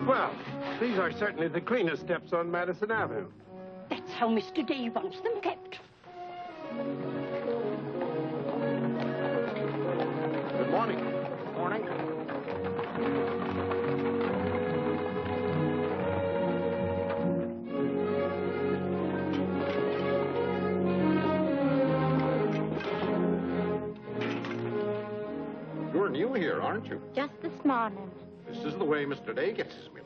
Well, these are certainly the cleanest steps on Madison Avenue. That's how Mr. Day wants them kept. Good morning. Morning. You're new here, aren't you? Just this morning. This is the way Mr. Day gets his milk.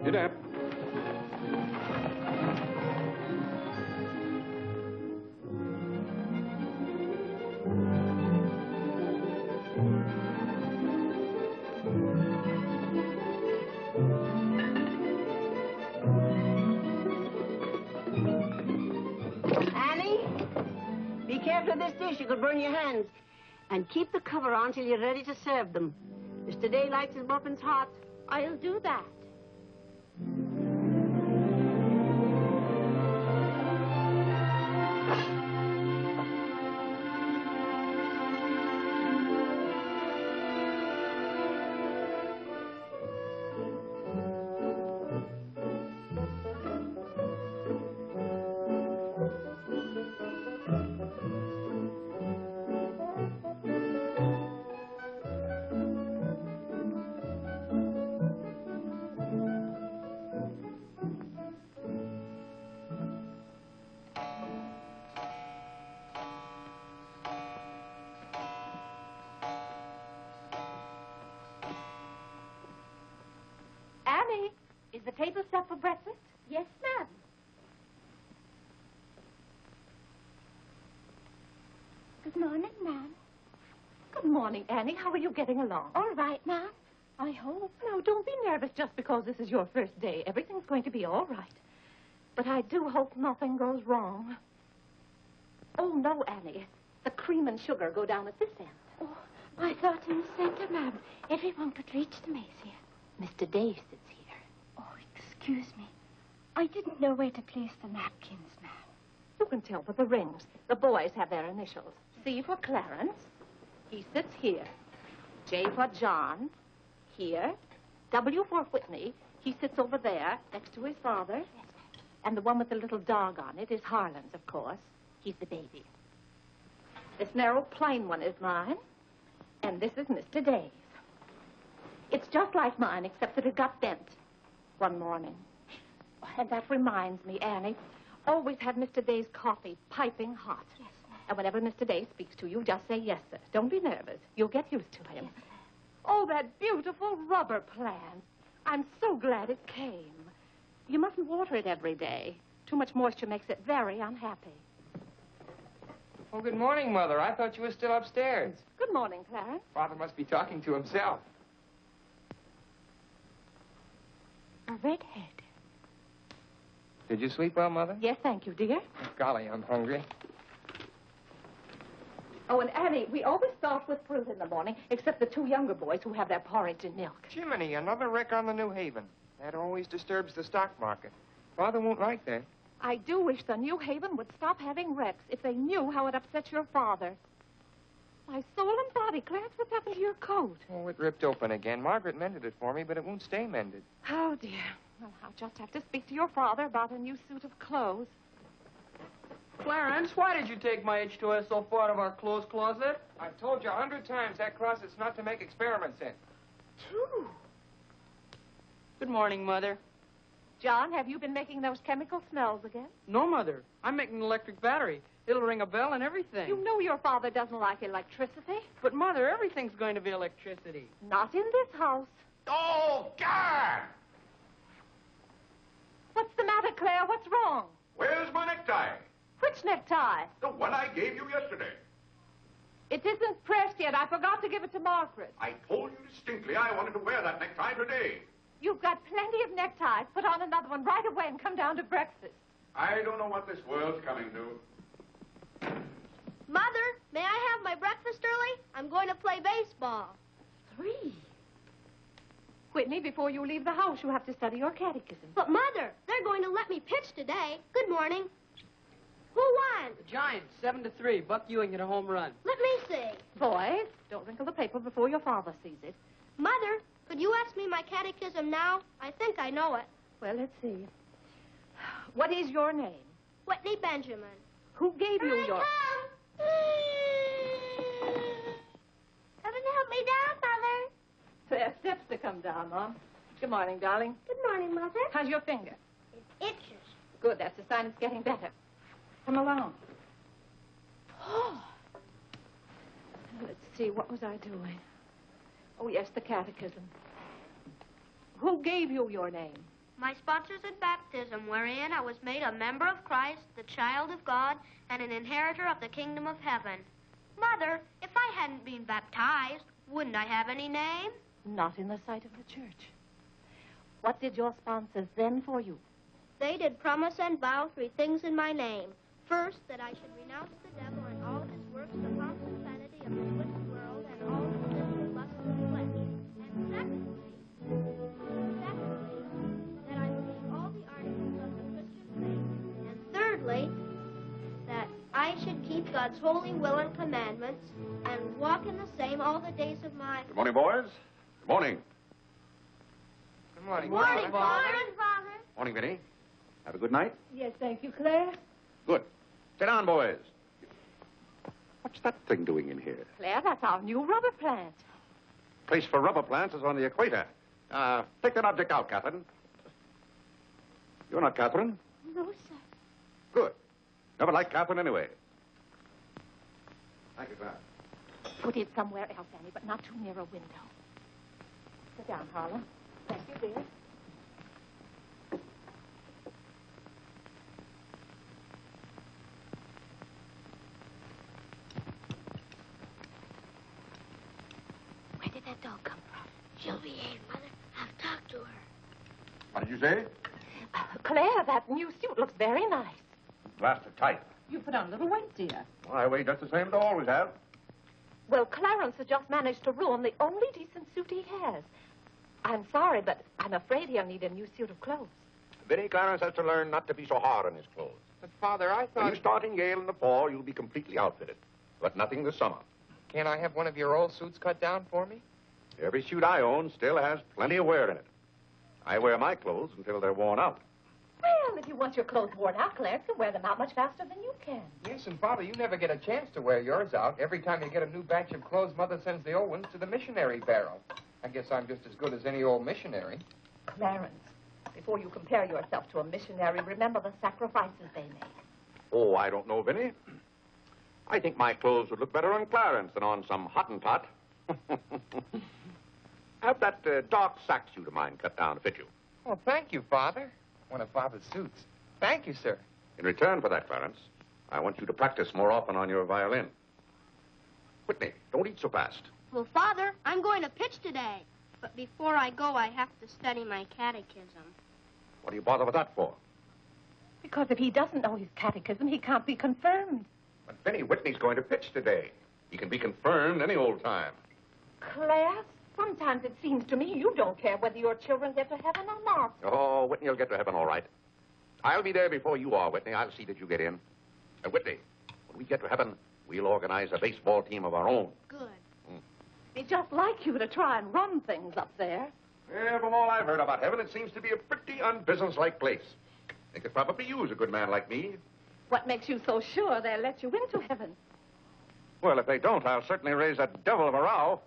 Get up. Annie, be careful of this dish. You could burn your hands. And keep the cover on till you're ready to serve them. Mr. Day likes his muffins hot. I'll do that. Annie, is the table set for breakfast? Yes, ma'am. Good morning, ma'am. Good morning, Annie. How are you getting along? All right, ma'am. I hope. No, don't be nervous just because this is your first day. Everything's going to be all right. But I do hope nothing goes wrong. Oh, no, Annie. The cream and sugar go down at this end. Oh, I thought in the center, ma'am. Everyone could reach the mace. Mr. Day sits here. Oh, excuse me. I didn't know where to place the napkins, ma'am. You can tell by the rings. The boys have their initials. C for Clarence. He sits here. J for John. Here. W for Whitney. He sits over there, next to his father. Yes, ma'am. And the one with the little dog on it is Harlan's, of course. He's the baby. This narrow, plain one is mine. And this is Mr. Day's. It's just like mine, except that it got bent one morning. And that reminds me, Annie, always have Mr. Day's coffee piping hot. Yes, ma'am. And whenever Mr. Day speaks to you, just say yes, sir. Don't be nervous. You'll get used to him. Yes, ma'am. Oh, that beautiful rubber plant. I'm so glad it came. You mustn't water it every day. Too much moisture makes it very unhappy. Oh, good morning, Mother. I thought you were still upstairs. Good morning, Clarence. Father must be talking to himself. A redhead. Did you sleep well, Mother? Yes, thank you, dear. Golly, I'm hungry. Oh, and Annie, we always start with fruit in the morning, except the two younger boys who have their porridge and milk. Jiminy, another wreck on the New Haven. That always disturbs the stock market. Father won't like that. I do wish the New Haven would stop having wrecks if they knew how it upsets your father. My soul and body, Clarence, what's happened to your coat? Oh, it ripped open again. Margaret mended it for me, but it won't stay mended. Oh, dear. Well, I'll just have to speak to your father about a new suit of clothes. Clarence, why did you take my H2SO4 out of our clothes closet? I've told you 100 times that closet's not to make experiments in. Two. Good morning, Mother. John, have you been making those chemical smells again? No, Mother. I'm making an electric battery. It'll ring a bell and everything. You know your father doesn't like electricity. But, Mother, everything's going to be electricity. Not in this house. Oh, God! What's the matter, Claire? What's wrong? Where's my necktie? Which necktie? The one I gave you yesterday. It isn't pressed yet. I forgot to give it to Margaret. I told you distinctly I wanted to wear that necktie today. You've got plenty of neckties. Put on another one right away and come down to breakfast. I don't know what this world's coming to. Mother, may I have my breakfast early? I'm going to play baseball. 3. Whitney, before you leave the house, you have to study your catechism. But, Mother, they're going to let me pitch today. Good morning. Who won? The Giants, 7-3. Buck Ewing hit a home run. Let me see. Boys, don't wrinkle the paper before your father sees it. Mother, could you ask me my catechism now? I think I know it. Well, let's see. What is your name? Whitney Benjamin. Who gave you your... Come and help me down, Mother. There are steps to come down, Mom. Good morning, darling. Good morning, Mother. How's your finger? It itches. Good, that's a sign it's getting better. Come along. Oh. Let's see, what was I doing? Oh, yes, the catechism. Who gave you your name? My sponsors in baptism, wherein I was made a member of Christ, the child of God, and an inheritor of the kingdom of heaven. Mother, if I hadn't been baptized, wouldn't I have any name? Not in the sight of the church. What did your sponsors then for you? They did promise and vow 3 things in my name. First, that I should renounce the devil and all his works, the pomp and vanity of this wicked world, and all the sinful lusts of the flesh. And secondly, that I believe all the articles of the Christian faith. And thirdly, that I should keep God's holy will and commandments and walk in the same all the days of my... Good morning, boys. Good morning. Good morning, Morning, Father. Father. Morning, Vinny. Have a good night? Yes, thank you, Claire. Good. Sit down, boys. What's that thing doing in here? Claire, that's our new rubber plant. Place for rubber plants is on the equator. Take that object out, Catherine. You're not Catherine? No, sir. Good. Never liked Catherine anyway. Thank you, Clarence. Put it somewhere else, Annie, but not too near a window. Sit down, Harlan. Thank you, dear. Where did that dog come from? She'll behave, Mother. I'll talk to her. What did you say? Claire, that new suit looks very nice. Blasted tight. You put on a little weight, dear. Well, I weigh just the same as I always have. Well, Clarence has just managed to ruin the only decent suit he has. I'm sorry, but I'm afraid he'll need a new suit of clothes. Vinny, Clarence has to learn not to be so hard on his clothes. But, Father, I When thought... you start in Yale in the fall, you'll be completely outfitted. But nothing this summer. Can't I have one of your old suits cut down for me? Every suit I own still has plenty of wear in it. I wear my clothes until they're worn out. Well, if you want your clothes worn out, Claire can wear them out much faster than you can. Yes, and, Father, you never get a chance to wear yours out. Every time you get a new batch of clothes, Mother sends the old ones to the missionary barrel. I guess I'm just as good as any old missionary. Clarence, before you compare yourself to a missionary, remember the sacrifices they made. Oh, I don't know, Vinny. I think my clothes would look better on Clarence than on some Hottentot. Have that dark sack suit of mine cut down to fit you. Oh, thank you, Father. One of Father's suits. Thank you, sir. In return for that, Clarence, I want you to practice more often on your violin. Whitney, don't eat so fast. Well, Father, I'm going to pitch today. But before I go, I have to study my catechism. What do you bother with that for? Because if he doesn't know his catechism, he can't be confirmed. But Vinny, Whitney's going to pitch today. He can be confirmed any old time. Claire, sometimes it seems to me you don't care whether your children get to heaven or not. Oh, Whitney will get to heaven all right. I'll be there before you are, Whitney. I'll see that you get in. And Whitney, when we get to heaven, we'll organize a baseball team of our own. Good. It'd be just like you to try and run things up there. Yeah, from all I've heard about heaven, it seems to be a pretty unbusinesslike place. They could probably use a good man like me. What makes you so sure they'll let you into heaven? Well, if they don't, I'll certainly raise a devil of a row.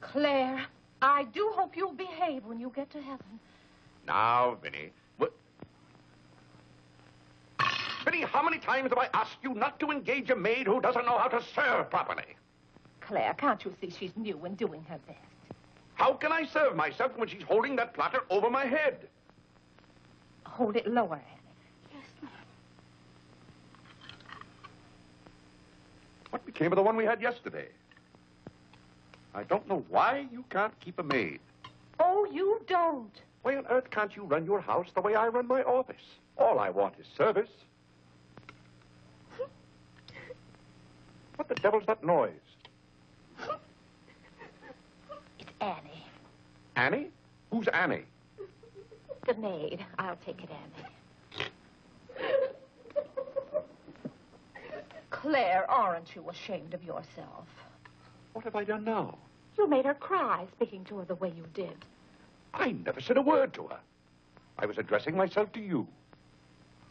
Claire, I do hope you'll behave when you get to heaven. Now, Vinny. Vinny, how many times have I asked you not to engage a maid who doesn't know how to serve properly? Claire, can't you see she's new and doing her best? How can I serve myself when she's holding that platter over my head? Hold it lower, Annie. Yes, Mom. What became of the one we had yesterday? I don't know why you can't keep a maid. Oh, you don't. Why on earth can't you run your house the way I run my office? All I want is service. What the devil's that noise? It's Annie. Annie? Who's Annie? The maid. I'll take it, Annie. Claire, aren't you ashamed of yourself? What have I done now? You made her cry speaking to her the way you did. I never said a word to her. I was addressing myself to you.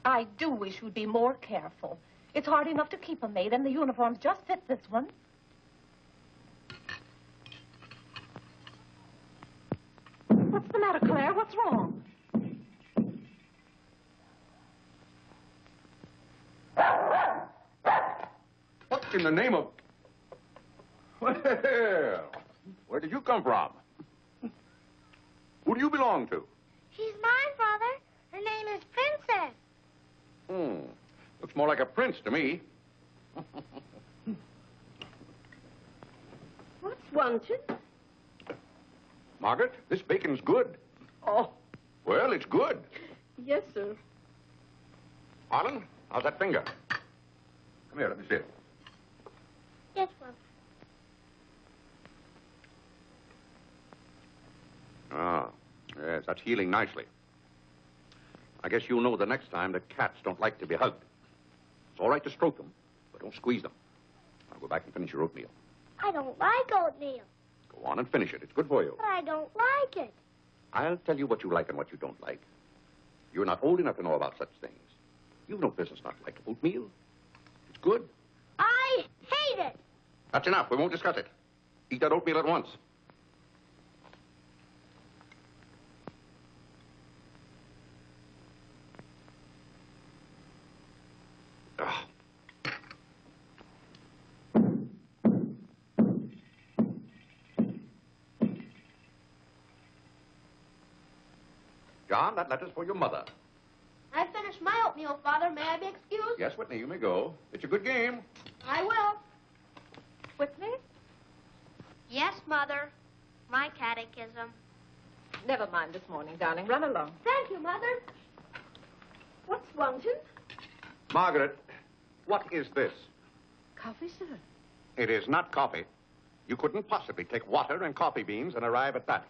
I do wish you'd be more careful. It's hard enough to keep a maid, and the uniforms just fit this one. What's the matter, Claire? What's wrong? What in the name of... Well, where did you come from? Who do you belong to? She's mine, Father. Her name is Princess. Looks more like a prince to me. What's wanted? Margaret, this bacon's good. Oh, Well, it's good. yes, sir. Harlan, how's that finger? Come here, let me see it. Yes, Father. Ah, yes, that's healing nicely. I guess you'll know the next time that cats don't like to be hugged. It's all right to stroke them, but don't squeeze them. I'll go back and finish your oatmeal. I don't like oatmeal, Go on and finish it. It's good for you. but I don't like it. I'll tell you what you like and what you don't like. You're not old enough to know about such things. You've no business not to like oatmeal. It's good. I hate it. That's enough. We won't discuss it. Eat that oatmeal at once. Ah. John, that letter's for your mother. I finished my oatmeal, Father. May I be excused? Yes, Whitney, you may go. It's a good game. I will. Whitney? Yes, Mother. My catechism. Never mind this morning, darling. Run along. Thank you, Mother. What's wanted? Margaret, what is this? Coffee, sir. It is not coffee. You couldn't possibly take water and coffee beans and arrive at that.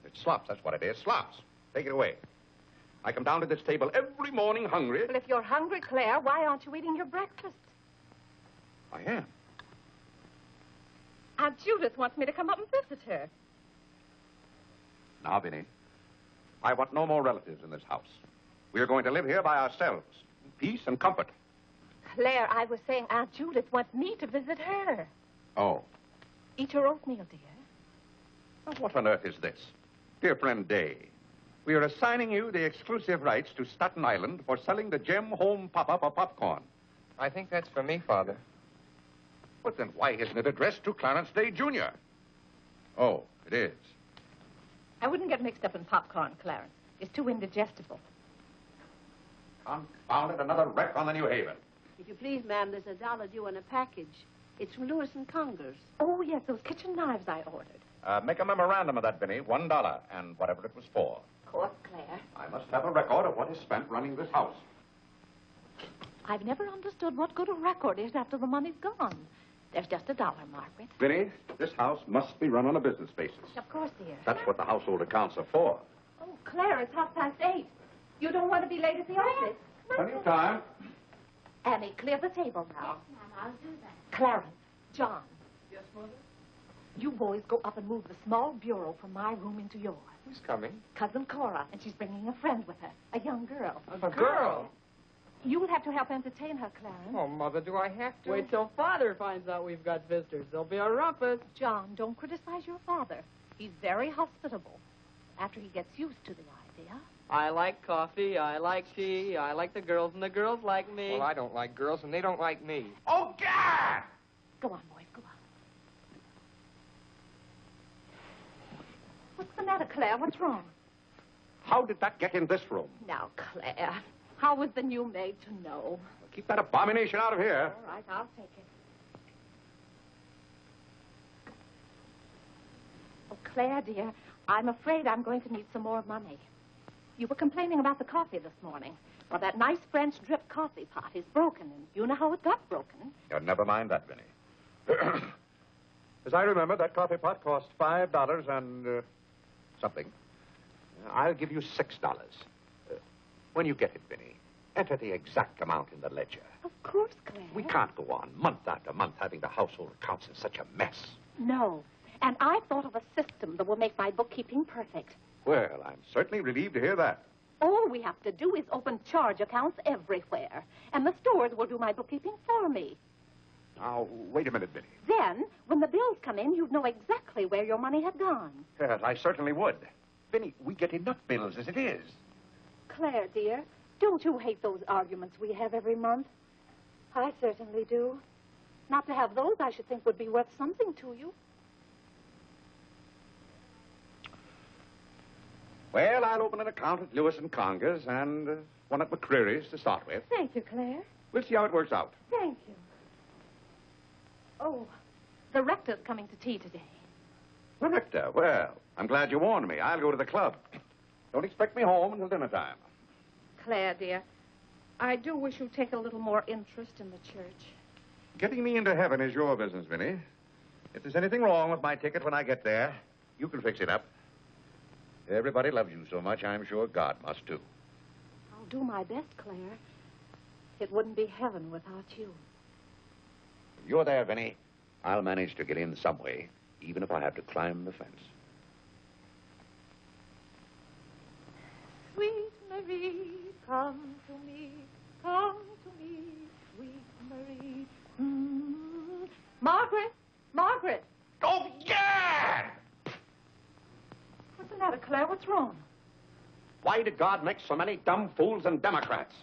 It's slops, that's what it is. Slops. Take it away. I come down to this table every morning hungry. Well, if you're hungry, Claire, why aren't you eating your breakfast? I am. Aunt Judith wants me to come up and visit her. Now, Vinny, I want no more relatives in this house. We are going to live here by ourselves. In peace and comfort. Claire, I was saying Aunt Judith wants me to visit her. Oh. Eat your oatmeal, dear. Now, what on earth is this? Dear friend Day, we are assigning you the exclusive rights to Staten Island for selling the Gem Home Pop-Up of popcorn. I think that's for me, Father. But then why isn't it addressed to Clarence Day, Jr.? Oh, it is. I wouldn't get mixed up in popcorn, Clarence. It's too indigestible. Confound it, another wreck on the New Haven. If you please, ma'am, there's $1 due on a package. It's from Lewis and Congers. Oh, yes, those kitchen knives I ordered. Make a memorandum of that, Vinny. $1, and whatever it was for. Of course, Claire. I must have a record of what is spent running this house. I've never understood what good a record is after the money's gone. There's just $1, Margaret. Vinny, this house must be run on a business basis. Of course, dear. That's what the household accounts are for. Oh, Claire, it's 8:30. You don't want to be late at the office. Plenty of time. Annie, clear the table now. Yes, Mom, I'll do that. Clarence, John, Yes, Mother? you boys go up and move the small bureau from my room into yours. Who's coming? Cousin Cora, and she's bringing a friend with her, a young girl. A girl? You'll have to help entertain her, Clarence. Oh, Mother, do I have to? Wait till Father finds out we've got visitors. There'll be a rumpus. John, don't criticize your father. He's very hospitable. After he gets used to the idea. I like coffee, I like tea, I like the girls, and the girls like me. Well, I don't like girls, and they don't like me. Oh, God! Go on, boys, go on. What's the matter, Claire? What's wrong? How did that get in this room? Now, Claire, how was the new maid to know? Keep that abomination out of here. All right, I'll take it. Oh, Claire, dear, I'm afraid I'm going to need some more money. You were complaining about the coffee this morning. Well, that nice French drip coffee pot is broken, and you know how it got broken. Never mind that, Vinny. As I remember, that coffee pot cost $5 and something. I'll give you $6. When you get it, Vinny, enter the exact amount in the ledger. Of course, Claire. We can't go on month after month having the household accounts in such a mess. No. And I thought of a system that will make my bookkeeping perfect. Well, I'm certainly relieved to hear that. All we have to do is open charge accounts everywhere. And the stores will do my bookkeeping for me. Now, wait a minute, Vinny. Then, when the bills come in, you'd know exactly where your money had gone. Yes, I certainly would. Vinny, we get enough bills as it is. Claire, dear, don't you hate those arguments we have every month? I certainly do. Not to have those, I should think, would be worth something to you. Well, I'll open an account at Lewis and Conger's and one at McCreary's to start with. Thank you, Claire. We'll see how it works out. Thank you. Oh, the rector's coming to tea today. The rector? Well, I'm glad you warned me. I'll go to the club. Don't expect me home until dinner time. Claire, dear, I do wish you'd take a little more interest in the church. Getting me into heaven is your business, Vinny. If there's anything wrong with my ticket when I get there, you can fix it up. Everybody loves you so much, I'm sure God must, too. I'll do my best, Claire. It wouldn't be heaven without you. If you're there, Vinny, I'll manage to get in some way, even if I have to climb the fence. Sweet Marie, come to me, sweet Marie. Margaret! Margaret! Oh, yeah! What's the matter, Claire? What's wrong? Why did God make so many dumb fools and Democrats?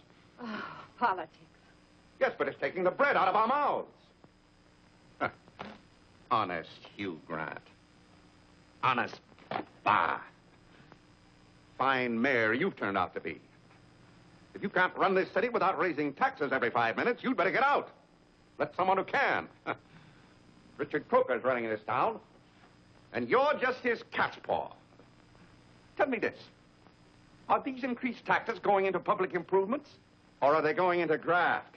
Oh, politics. Yes, but it's taking the bread out of our mouths. Huh. Honest Hugh Grant. Honest bah. Fine mayor you've turned out to be. If you can't run this city without raising taxes every 5 minutes, you'd better get out. Let someone who can. Richard Coker's running this town, and you're just his cat's paw. Tell me this. Are these increased taxes going into public improvements, or are they going into graft?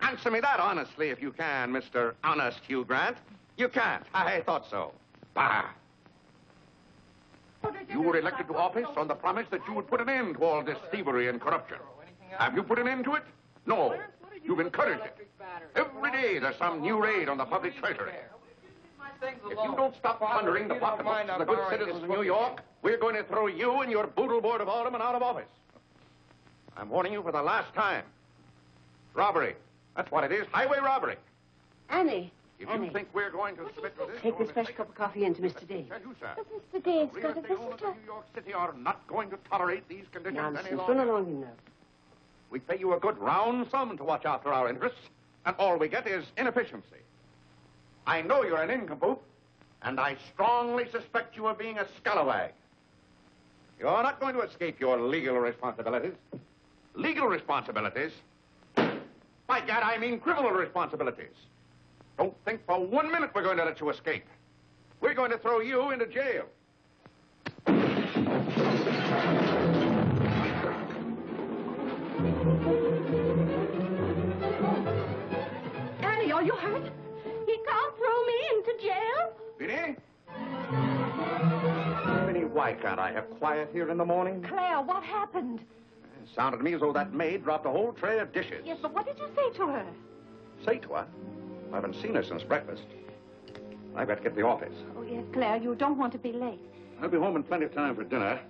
Answer me that honestly, if you can, Mr. Honest Hugh Grant. You can't. I thought so. Bah. You were elected to office on the promise that you would put an end to all this thievery and corruption. Have you put an end to it? No. You've encouraged it. Every day there's some new raid on the public treasury. If you don't stop plundering the pocketbooks of the good citizens of New York, we're going to throw you and your boodle board of aldermen out of office. I'm warning you for the last time. Robbery. That's what it is. Highway robbery. Annie. If Annie. you think we're going to submit to this... Take this fresh cup of coffee into Mr. Day. Tell you, sir. But Mr. Dave's We got a as the owners visitor. of New York City are not going to tolerate these conditions any Nonsense. longer. Run along, you know. We pay you a good round sum to watch after our interests, and all we get is inefficiency. I know you're an nincompoop, and I strongly suspect you of being a scalawag. You're not going to escape your legal responsibilities. Legal responsibilities? By gad, I mean criminal responsibilities. Don't think for 1 minute we're going to let you escape. We're going to throw you into jail. Annie, are you hurt? He can't throw me into jail. Vinny? Vinny, why can't I have quiet here in the morning? Claire, what happened? It sounded to me as though that maid dropped a whole tray of dishes. Yes, but what did you say to her? Say to her? I haven't seen her since breakfast. I've got to get to the office. Oh, yes, Claire, you don't want to be late. I'll be home in plenty of time for dinner.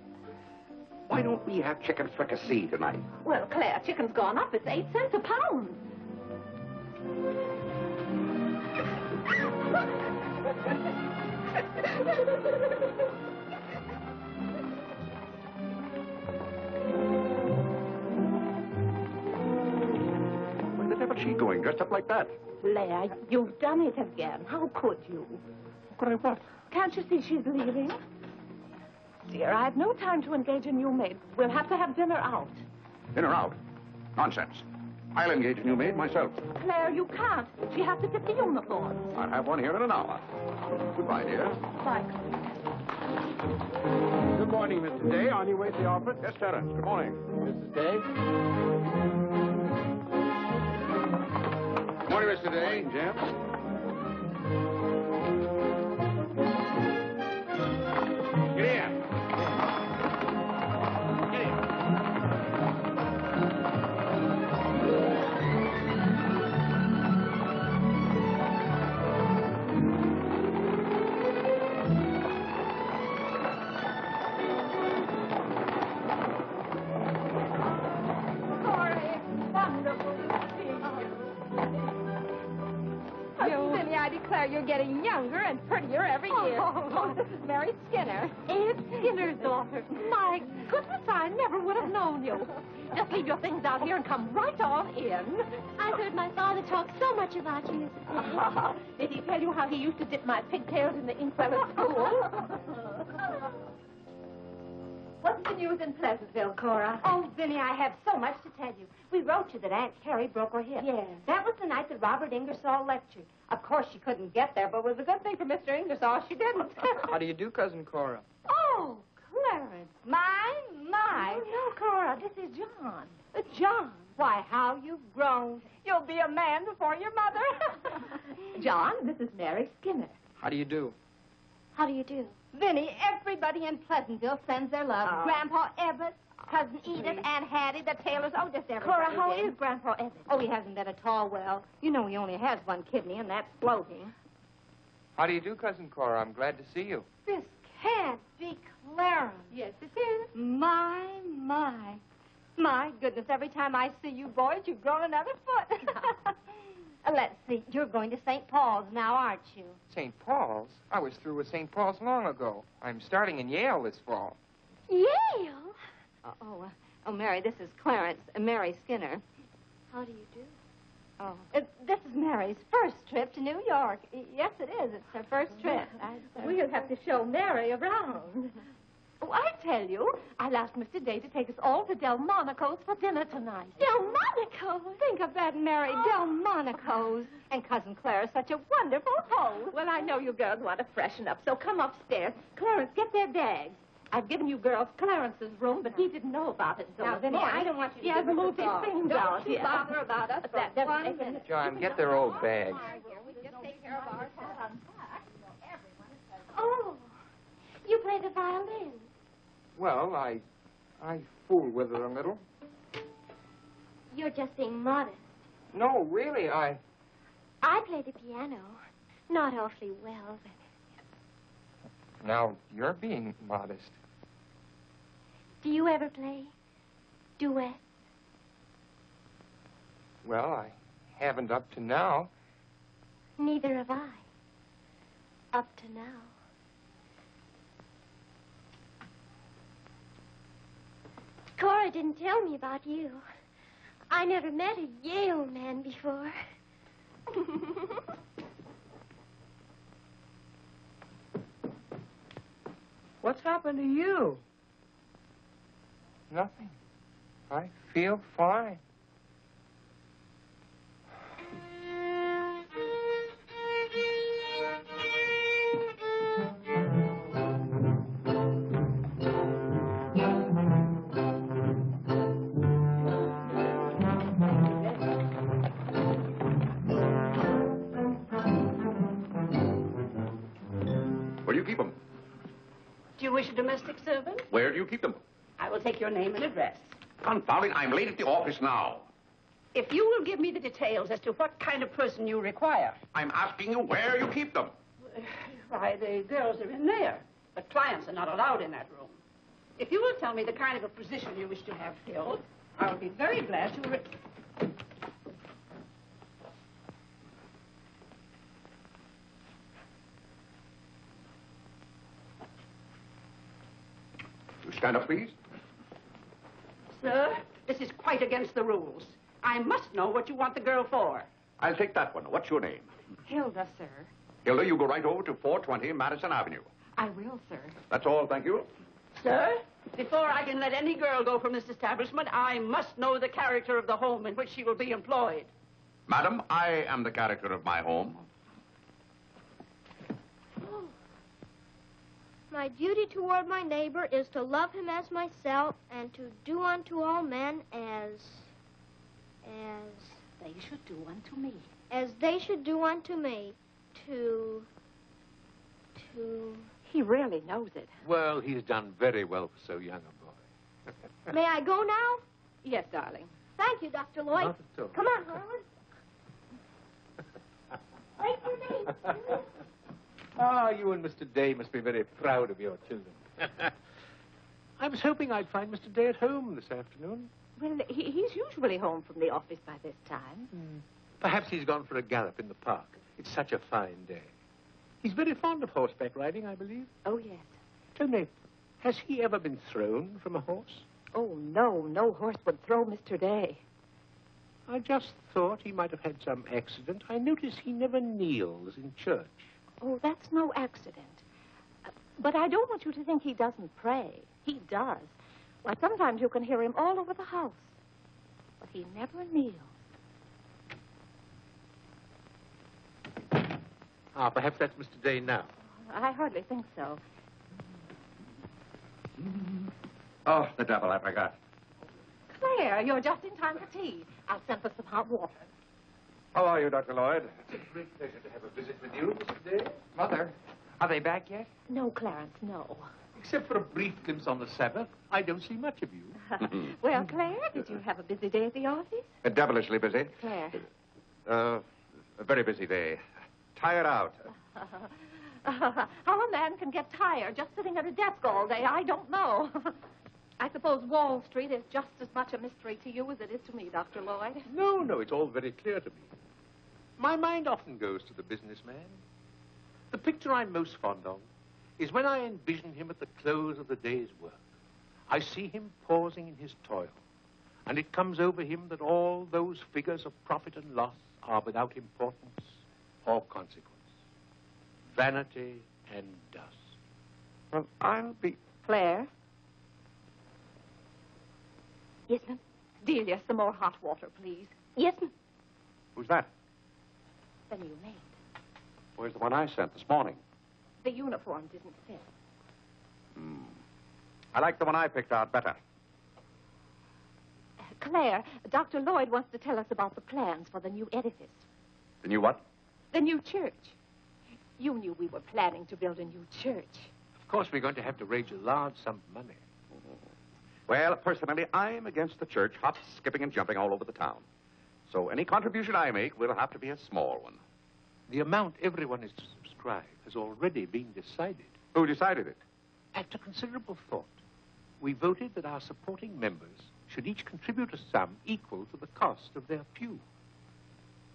Why don't we have chicken fricassee tonight? Well, Claire, chicken's gone up. It's 8 cents a pound. Where the devil's she going, dressed up like that? Claire, you've done it again. How could you? Could I what? Can't you see she's leaving? Dear, I've no time to engage a new maid. We'll have to have dinner out. Dinner out? Nonsense. I'll engage a new maid myself. Claire, you can't. She has to fit the uniform. I'll have one here in an hour. Goodbye, dear. Bye. Good morning, Mr. Day. On your way to the office? Yes, Terence. Good morning. Mrs. Day? Good morning, Mr. Day. James. Get in. Get in. getting younger and prettier every year. Oh, this is Mary Skinner. Ed Skinner's daughter. My goodness, I never would have known you. Just leave your things out here and come right on in. I heard my father talk so much about you, Mrs. Did he tell you how he used to dip my pigtails in the inkwell at school? What's the news in Pleasantville, Cora? Oh, Vinny, I have so much to tell you. We wrote you that Aunt Carrie broke her hip. Yes. That was the night that Robert Ingersoll lectured. Of course, she couldn't get there, but It was a good thing for Mr. Ingersoll she didn't. How do you do, Cousin Cora? Oh, Clarence. my. Oh, no, Cora, this is John. John. Why, how you've grown. You'll be a man before your mother. John, this is Mary Skinner. How do you do? How do you do? Vinny, everybody in Pleasantville sends their love. Oh. Grandpa Everett, Cousin Edith, Aunt Hattie, the Taylors. Oh, just everybody. Cora, how Vinny. is Grandpa Everett? Oh, he hasn't been at all well. You know he only has one kidney, and that's floating. How do you do, Cousin Cora? I'm glad to see you. This can't be Clarence. Yes, it is. My. My goodness, every time I see you boys, you've grown another foot. Let's see, you're going to St. Paul's now, aren't you? St. Paul's? I was through with St. Paul's long ago. I'm starting in Yale this fall. Yale? Oh, Mary, this is Clarence, Mary Skinner. How do you do? Oh, this is Mary's first trip to New York. Yes, it is. It's her first trip. We'll have to show Mary around. Oh, I tell you, I'll ask Mr. Day to take us all to Delmonico's for dinner tonight. Delmonico's? Think of that, Mary. Delmonico's. And Cousin Clara's such a wonderful host. Well, I know you girls want to freshen up, so come upstairs. Clarence, get their bags. I've given you girls Clarence's room, but he didn't know about it until Now, this Vinny, morning. I don't want you to He give hasn't us moved a his call. things Don't out you yet. bother about us for That 1 minute. John, get their old bags. Oh, you play the violin. Well, I fool with it a little. You're just being modest. No, really, I play the piano. Not awfully well, but... Now, you're being modest. Do you ever play duets? Well, I haven't up to now. Neither have I. Up to now. Cora didn't tell me about you. I never met a Yale man before. What's happened to you? Nothing. I feel fine. Where do you keep them? Do you wish a domestic servant? Where do you keep them? I will take your name and address. Confound it, I'm late at the office now. If you will give me the details as to what kind of person you require. I'm asking you where you keep them. Why, the girls are in there. But clients are not allowed in that room. If you will tell me the kind of a position you wish to have filled, I will be very glad to... You stand up, please. Sir, this is quite against the rules. I must know what you want the girl for. I'll take that one. What's your name? Hilda, sir. Hilda, you go right over to 420 Madison Avenue. I will, sir. That's all, thank you. Sir, before I can let any girl go from this establishment, I must know the character of the home in which she will be employed. Madam, I am the character of my home. My duty toward my neighbor is to love him as myself and to do unto all men as They should do unto me. they should do unto me. To He really knows it. Well, he's done very well for so young a boy. May I go now? Yes, darling. Thank you, Dr. Lloyd. Not at all. Come on, Harlan. Wait for me. Ah, you and Mr. Day must be very proud of your children. I was hoping I'd find Mr. Day at home this afternoon. Well, he's usually home from the office by this time. Perhaps he's gone for a gallop in the park. It's such a fine day. He's very fond of horseback riding, I believe. Oh, yes. Tell me, has he ever been thrown from a horse? Oh, no. No horse would throw Mr. Day. I just thought he might have had some accident. I notice he never kneels in church. Oh, that's no accident. But I don't want you to think he doesn't pray. He does. Why, sometimes you can hear him all over the house. But he never kneels. Ah, perhaps that's Mr. Day now. I hardly think so. Oh, the devil, I forgot. Claire, you're just in time for tea. I'll send for some hot water. How are you, Dr. Lloyd? It's a great pleasure to have a visit with you, Mr. Day. Mother, are they back yet? No, Clarence, no. Except for a brief glimpse on the Sabbath, I don't see much of you. Well, Claire, did you have a busy day at the office? Devilishly busy. Claire. A very busy day. Tired out. How a man can get tired just sitting at a desk all day, I don't know. I suppose Wall Street is just as much a mystery to you as it is to me, Dr. Lloyd. No, it's all very clear to me. My mind often goes to the businessman. The picture I'm most fond of is when I envision him at the close of the day's work. I see him pausing in his toil, and it comes over him that all those figures of profit and loss are without importance or consequence. Vanity and dust. Well, I'll be... Claire? Yes, ma'am? Delia, some more hot water, please. Yes, ma'am. Who's that? The new maid. Where's the one I sent this morning? The uniform didn't fit. I like the one I picked out better. Claire, Dr. Lloyd wants to tell us about the plans for the new edifice. The new what? The new church. You knew we were planning to build a new church. Of course, we're going to have to raise a large sum of money. Well, personally, I'm against the church hopping, skipping, and jumping all over the town. So any contribution I make will have to be a small one. The amount everyone is to subscribe has already been decided. Who decided it? After considerable thought, we voted that our supporting members should each contribute a sum equal to the cost of their pew.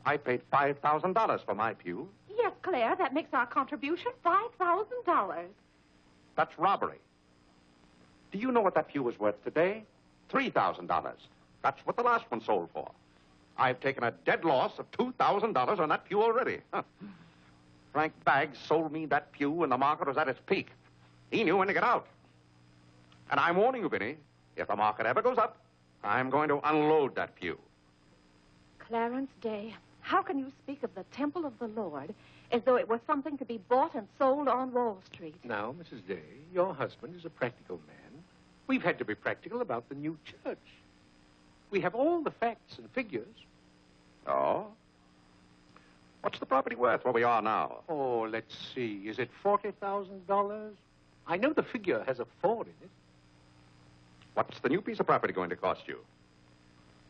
I paid $5,000 for my pew. Yes, Claire, that makes our contribution $5,000. That's robbery. Do you know what that pew was worth today? $3,000. That's what the last one sold for. I've taken a dead loss of $2,000 on that pew already. Huh. Frank Baggs sold me that pew when the market was at its peak. He knew when to get out. And I'm warning you, Vinny, if the market ever goes up, I'm going to unload that pew. Clarence Day, how can you speak of the temple of the Lord as though it was something to be bought and sold on Wall Street? Now, Mrs. Day, your husband is a practical man. We've had to be practical about the new church. We have all the facts and figures. Oh? What's the property worth where we are now? Oh, let's see. Is it $40,000? I know the figure has a 4 in it. What's the new piece of property going to cost you?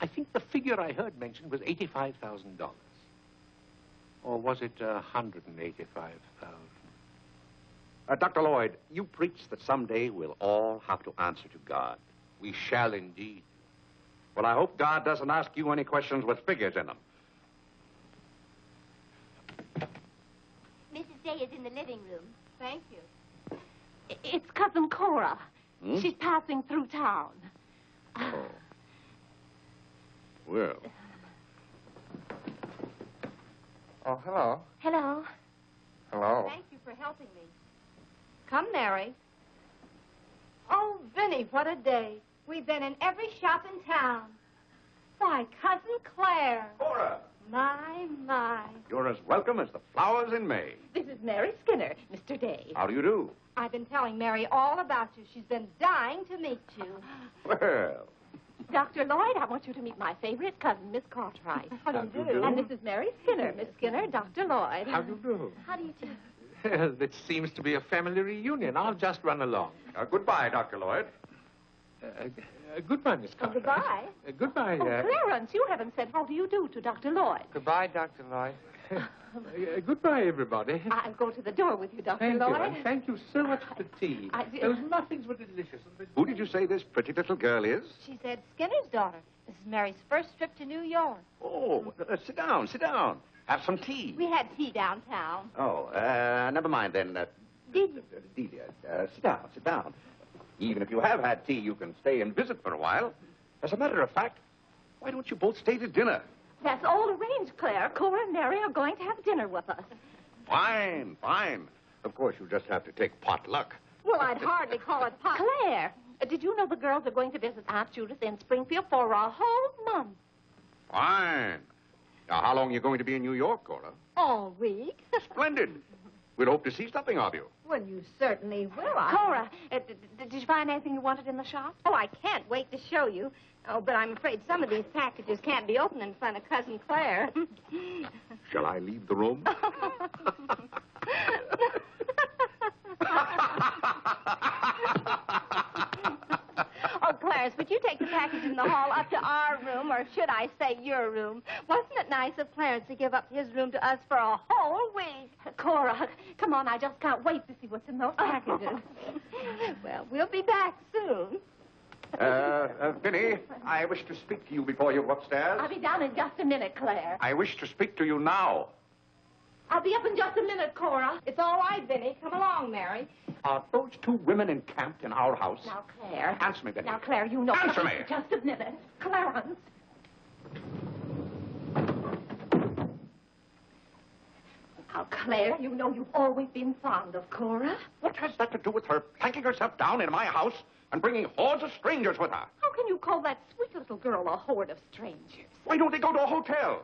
I think the figure I heard mentioned was $85,000. Or was it $185,000? Dr. Lloyd, you preach that someday we'll all have to answer to God. We shall indeed. Well, I hope God doesn't ask you any questions with figures in them. Mrs. Day is in the living room. Thank you. It's Cousin Cora. Hmm? She's passing through town. Oh. Well. Oh, hello. Hello. Hello. Thank you for helping me. Come, Mary. Oh, Vinny, what a day. We've been in every shop in town. Why, Cousin Claire. Cora, My. you're as welcome as the flowers in May. This is Mary Skinner, Mr. Day. How do you do? I've been telling Mary all about you. She's been dying to meet you. Well, Dr. Lloyd, I want you to meet my favorite cousin, Miss Cartwright. How do you do? And this is Mary Skinner. Miss Skinner, Dr. Lloyd. How do you do? How do you do? Well, it seems to be a family reunion. I'll just run along. goodbye, Dr. Lloyd. Goodbye, Miss Cartwright. goodbye. Goodbye. Oh, Clarence, you haven't said how do you do to Dr. Lloyd. Goodbye, Dr. Lloyd. Goodbye, everybody. I'll go to the door with you, Dr. Thank you, Lloyd. and thank you so much for the tea. Those muffins were delicious. Who did you say this pretty little girl is? She said Skinner's daughter. This is Mary's first trip to New York. Oh, sit down, sit down. Have some tea. We had tea downtown. Oh, never mind then. Did you? Delia, sit down, sit down. Even if you have had tea, you can stay and visit for a while. As a matter of fact, why don't you both stay to dinner? That's all arranged, Claire. Cora and Mary are going to have dinner with us. Fine, fine. Of course, you just have to take potluck. Well, I'd hardly call it pot. Claire, did you know the girls are going to visit Aunt Judith in Springfield for a whole month? Fine. Now, how long are you going to be in New York, Cora? All week? Splendid. We'd hope to see something of you. Well, you certainly will. Cora, did you find anything you wanted in the shop? Oh, I can't wait to show you. Oh, but I'm afraid some of these packages can't be opened in front of Cousin Claire. Shall I leave the room? Oh, Clarence, would you take the package in the hall up to our room, or should I say your room? Wasn't it nice of Clarence to give up his room to us for a whole week? Cora, come on, I just can't wait to see what's in those packages. Well, we'll be back soon. Vinny, I wish to speak to you before you go upstairs. I'll be down in just a minute, Claire. I wish to speak to you now. I'll be up in just a minute, Cora. It's all right, Vinny. Come along, Mary. Are those two women encamped in our house? Now, Claire. Answer me, Vinny. Now, Claire, you know... Answer me! Just a minute. Clarence. Now, Claire, you know you've always been fond of Cora. What has that to do with her planking herself down in my house and bringing hordes of strangers with her? How can you call that sweet little girl a horde of strangers? Why don't they go to a hotel?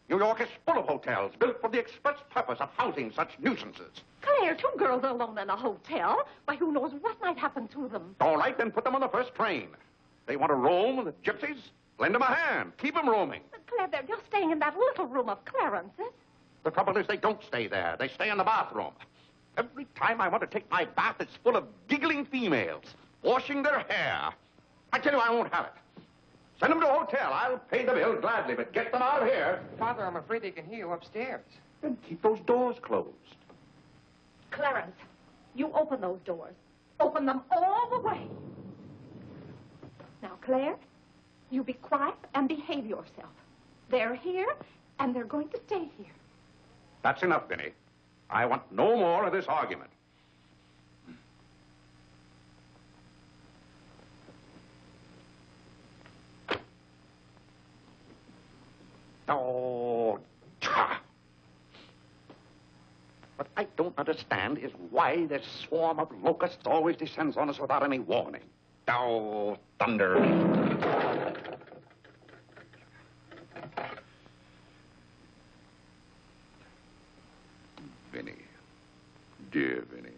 New York is full of hotels built for the express purpose of housing such nuisances. Claire, two girls alone in a hotel? Why, who knows what might happen to them? All right, then put them on the first train. They want to roam, the gypsies? Lend them a hand. Keep them roaming. But, Claire, they're just staying in that little room of Clarence's. The trouble is they don't stay there. They stay in the bathroom. Every time I want to take my bath, it's full of giggling females, washing their hair. I tell you, I won't have it. Send them to a hotel. I'll pay the bill gladly, but get them out of here. Father, I'm afraid they can hear you upstairs. Then keep those doors closed. Clarence, you open those doors. Open them all the way. Now, Claire, you be quiet and behave yourself. They're here, and they're going to stay here. That's enough, Vinny. I want no more of this argument. Oh, what I don't understand is why this swarm of locusts always descends on us without any warning. Oh, thunder. Vinny. Dear Vinny.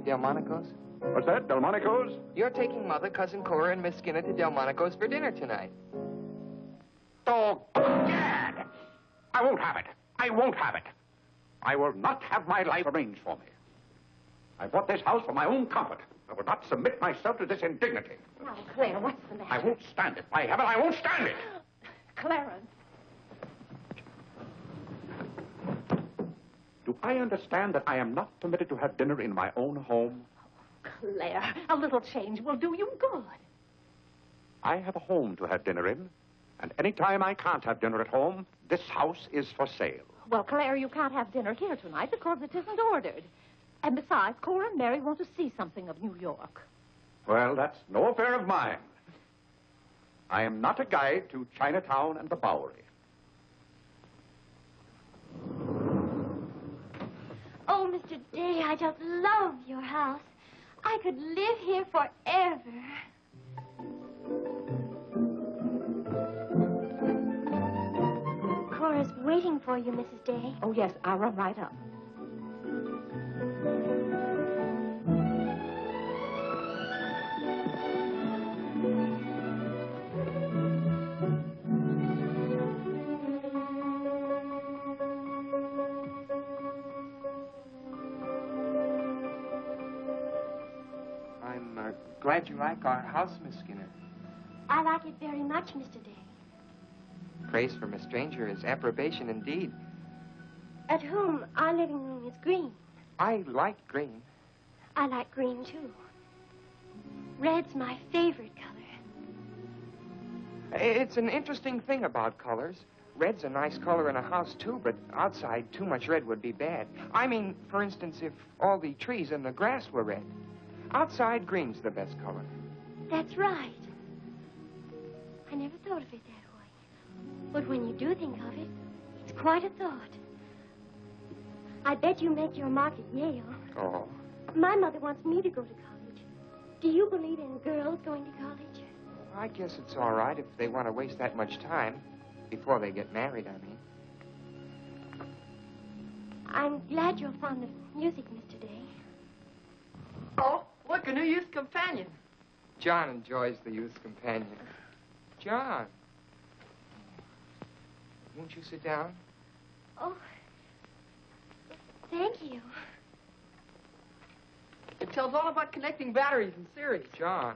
Delmonico's? What's that, Delmonico's? You're taking Mother, Cousin Cora, and Miss Skinner to Delmonico's for dinner tonight. Oh, gad! I won't have it. I won't have it. I will not have my life arranged for me. I bought this house for my own comfort. I will not submit myself to this indignity. Now, Claire, what's the matter? I won't stand it. By heaven, I won't stand it. Clarence. Do I understand that I am not permitted to have dinner in my own home? Claire, a little change will do you good. I have a home to have dinner in, and any time I can't have dinner at home, this house is for sale. Well, Claire, you can't have dinner here tonight because it isn't ordered. And besides, Cora and Mary want to see something of New York. Well, that's no affair of mine. I am not a guide to Chinatown and the Bowery. Oh, Mr. Day, I just love your house. I could live here forever. Cora's waiting for you, Mrs. Day. Oh, yes, I'll run right up. I'm glad you like our house, Miss Skinner. I like it very much, Mr. Day. Praise from a stranger is approbation indeed. At home, our living room is green. I like green. I like green, too. Red's my favorite color. It's an interesting thing about colors. Red's a nice color in a house, too, but outside, too much red would be bad. I mean, for instance, if all the trees and the grass were red. Outside, green's the best color. That's right. I never thought of it that way. But when you do think of it, it's quite a thought. I bet you make your mark at Yale. Oh. My mother wants me to go to college. Do you believe in girls going to college? I guess it's all right if they want to waste that much time. Before they get married, I mean. I'm glad you're fond of music, Mr. Day. Oh, look, a new youth companion. John enjoys the youth's companion. John. Won't you sit down? Oh, thank you. It tells all about connecting batteries and series. John,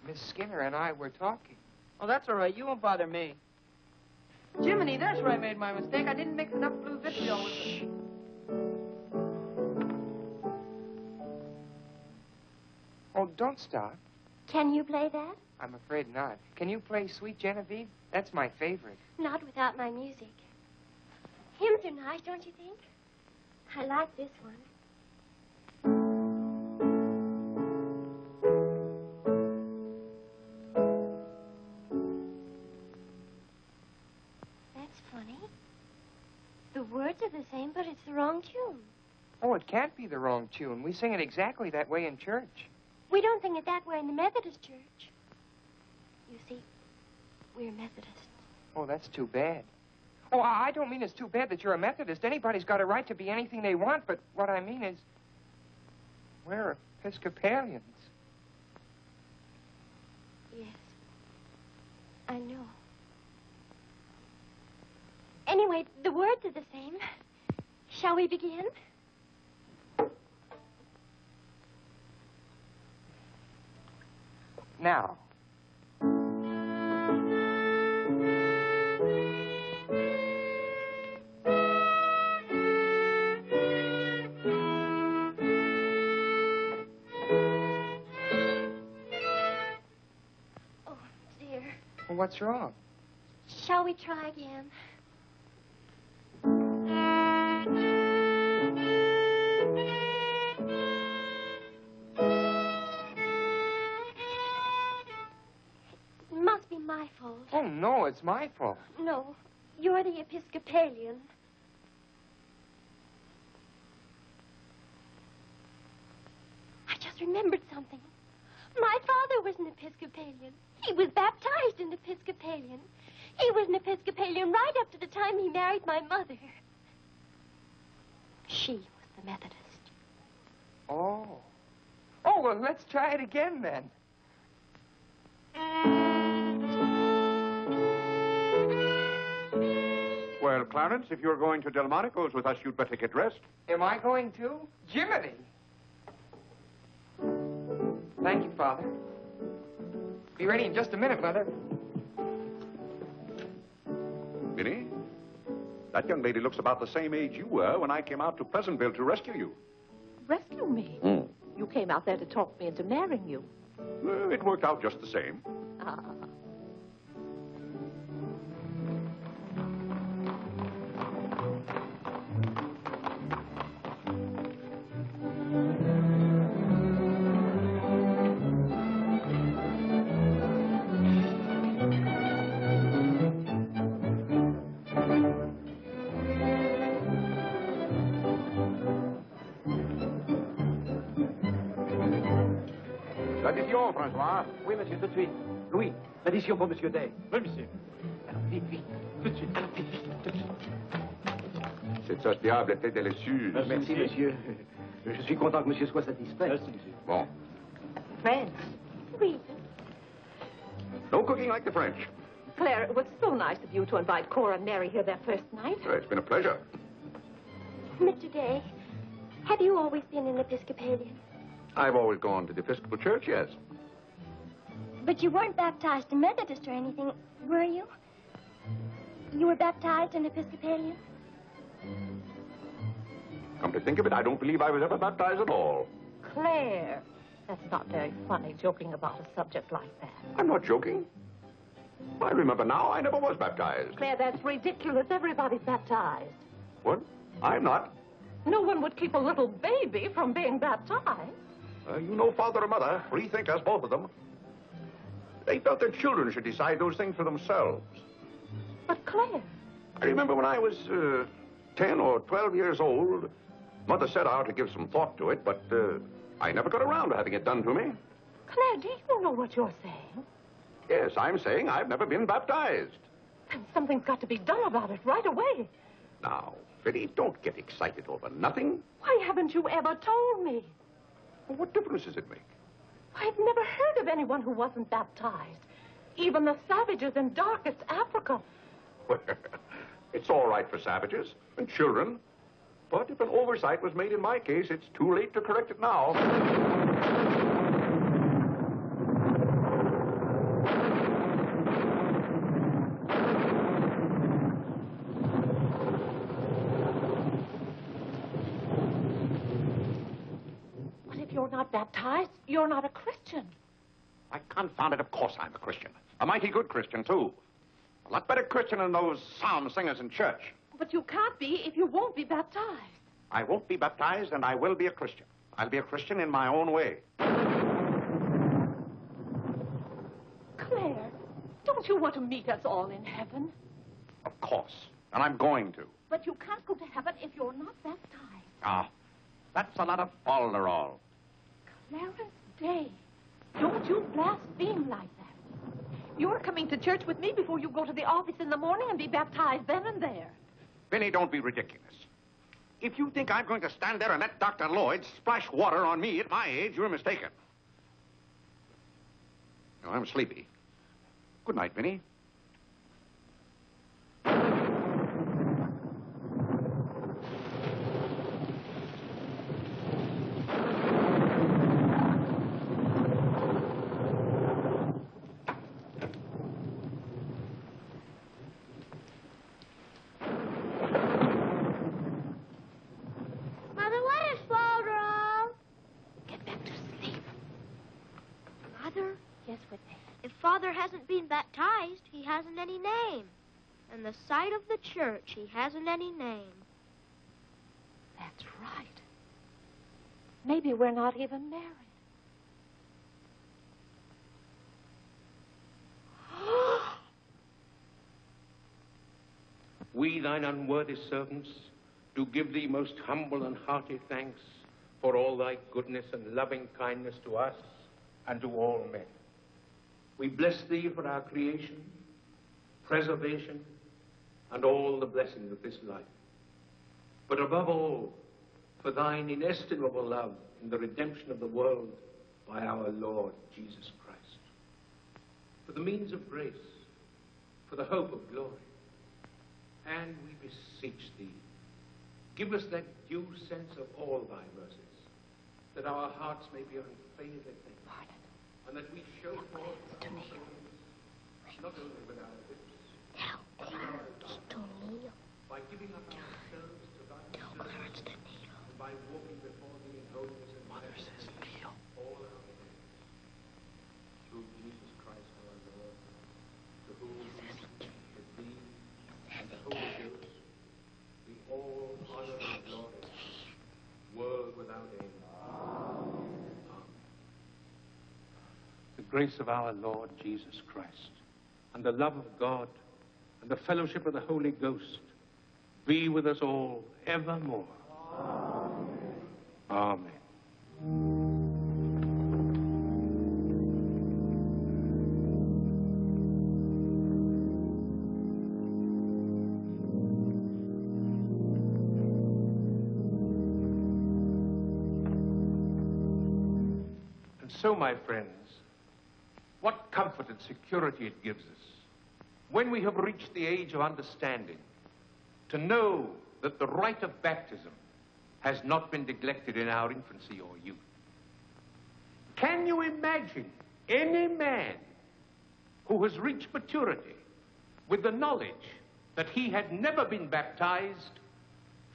Miss Skinner and I were talking. Oh, that's all right. You won't bother me. Jiminy, there's where I made my mistake. I didn't mix enough blue vitriol with it. Oh, don't stop. Can you play that? I'm afraid not. Can you play Sweet Genevieve? That's my favorite. Not without my music. Hymns are nice, don't you think? I like this one. That's funny. The words are the same, but it's the wrong tune. Oh, it can't be the wrong tune. We sing it exactly that way in church. We don't sing it that way in the Methodist church. You see, we're Methodists. Oh, that's too bad. Oh, I don't mean it's too bad that you're a Methodist. Anybody's got a right to be anything they want, but what I mean is we're Episcopalians. Yes, I know. Anyway, the words are the same. Shall we begin? Now. Oh, dear. Well, what's wrong? Shall we try again? It must be my fault. Oh, no, it's my fault. No, you're the Episcopalian. I just remembered something. My father was an Episcopalian. He was baptized an Episcopalian. He was an Episcopalian right up to the time he married my mother. She was the Methodist. Oh. Oh, well, let's try it again then. Well, Clarence, if you're going to Delmonico's with us, you'd better get dressed. Am I going to? Jiminy! Thank you, Father. Be ready in just a minute, Mother. Minnie, that young lady looks about the same age you were when I came out to Pleasantville to rescue you. Rescue me? You came out there to talk me into marrying you. It worked out just the same. Ah. François. Oui, monsieur, tout de suite. Louis, l'addition pour monsieur Day. Oui, monsieur. Alors, vite, vite. Cette sauce diable était délicieuse. Merci, monsieur. Je suis content que monsieur soit satisfait. Merci, monsieur. Bon. Fred. Oui. No cooking like the French. Claire, it was so nice of you to invite Cora and Mary here their first night. It's been a pleasure. Mr. Day, have you always been an Episcopalian? I've always gone to the Episcopal Church, yes. But you weren't baptized in Methodist or anything, were you? You were baptized in Episcopalian? Come to think of it, I don't believe I was ever baptized at all. Claire, that's not very funny, joking about a subject like that. I'm not joking. I remember now, I never was baptized. Claire, that's ridiculous. Everybody's baptized. What? I'm not. No one would keep a little baby from being baptized. You know father and mother, free thinkers, both of them. They felt their children should decide those things for themselves. But Claire... I remember when I was 10 or 12 years old, Mother set out to give some thought to it, but I never got around to having it done to me. Claire, do you know what you're saying? Yes, I'm saying I've never been baptized. Then something's got to be done about it right away. Now, Fiddy, don't get excited over nothing. Why haven't you ever told me? Well, what difference does it make? I've never heard of anyone who wasn't baptized. Even the savages in darkest Africa. Well, it's all right for savages and children. But if an oversight was made in my case, it's too late to correct it now. What if you're not baptized? You're not a Christian. I confound it, of course I'm a Christian. A mighty good Christian, too. A lot better Christian than those psalm singers in church. But you can't be if you won't be baptized. I won't be baptized, and I will be a Christian. I'll be a Christian in my own way. Claire, don't you want to meet us all in heaven? Of course. And I'm going to. But you can't go to heaven if you're not baptized. Ah, that's a lot of folderol. Clarence Day, don't you blaspheme like that. You're coming to church with me before you go to the office in the morning and be baptized then and there. Vinny, don't be ridiculous. If you think I'm going to stand there and let Dr. Lloyd splash water on me at my age, you're mistaken. Now, I'm sleepy. Good night, Vinny. Hasn't been baptized, he hasn't any name. In the sight of the church, he hasn't any name. That's right. Maybe we're not even married. We, thine unworthy servants, do give thee most humble and hearty thanks for all thy goodness and loving kindness to us and to all men. We bless thee for our creation, preservation, and all the blessings of this life. But above all, for thine inestimable love in the redemption of the world by our Lord Jesus Christ. For the means of grace, for the hope of glory. And we beseech thee, give us that due sense of all thy mercies, that our hearts may be unfailing things. And that we show forth not only with our lips, by giving up ourselves to thy service, and by walking before thee in holiness and mercy all our days. Through Jesus Christ our Lord, to whom, with thee, and the Holy Ghost, be all honor and glory, world without end. The grace of our Lord Jesus Christ, and the love of God, and the fellowship of the Holy Ghost be with us all evermore. Amen. Amen. And so, my friends, what comfort and security it gives us when we have reached the age of understanding to know that the rite of baptism has not been neglected in our infancy or youth. Can you imagine any man who has reached maturity with the knowledge that he had never been baptized,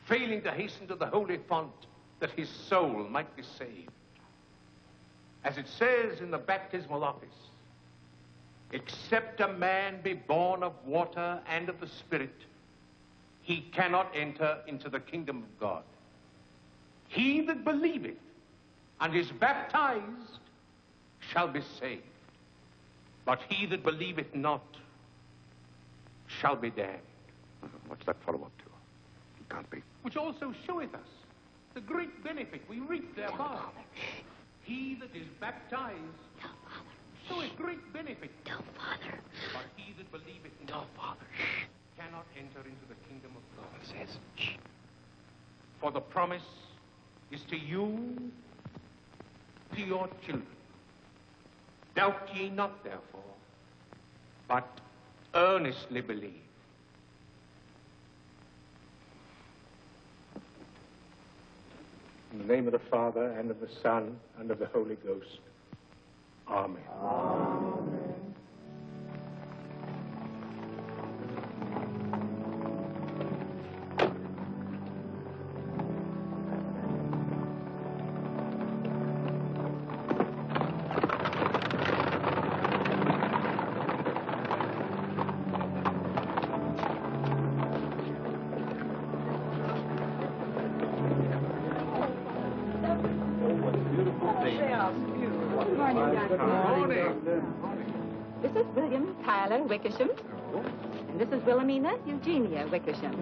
failing to hasten to the holy font that his soul might be saved? As it says in the baptismal office, except a man be born of water and of the Spirit, he cannot enter into the kingdom of God. He that believeth and is baptized shall be saved, but he that believeth not shall be damned. What's that follow up to? He can't be. Which also showeth us the great benefit we reap thereby. He that is baptized showeth great benefit. Tell Father. But he that believeth not, cannot enter into the kingdom of God. Says, For the promise is to you, to your children. Doubt ye not, therefore, but earnestly believe. In the name of the Father, and of the Son, and of the Holy Ghost. Amen. Amen. This is William Tyler Wickersham. And this is Wilhelmina Eugenia Wickersham.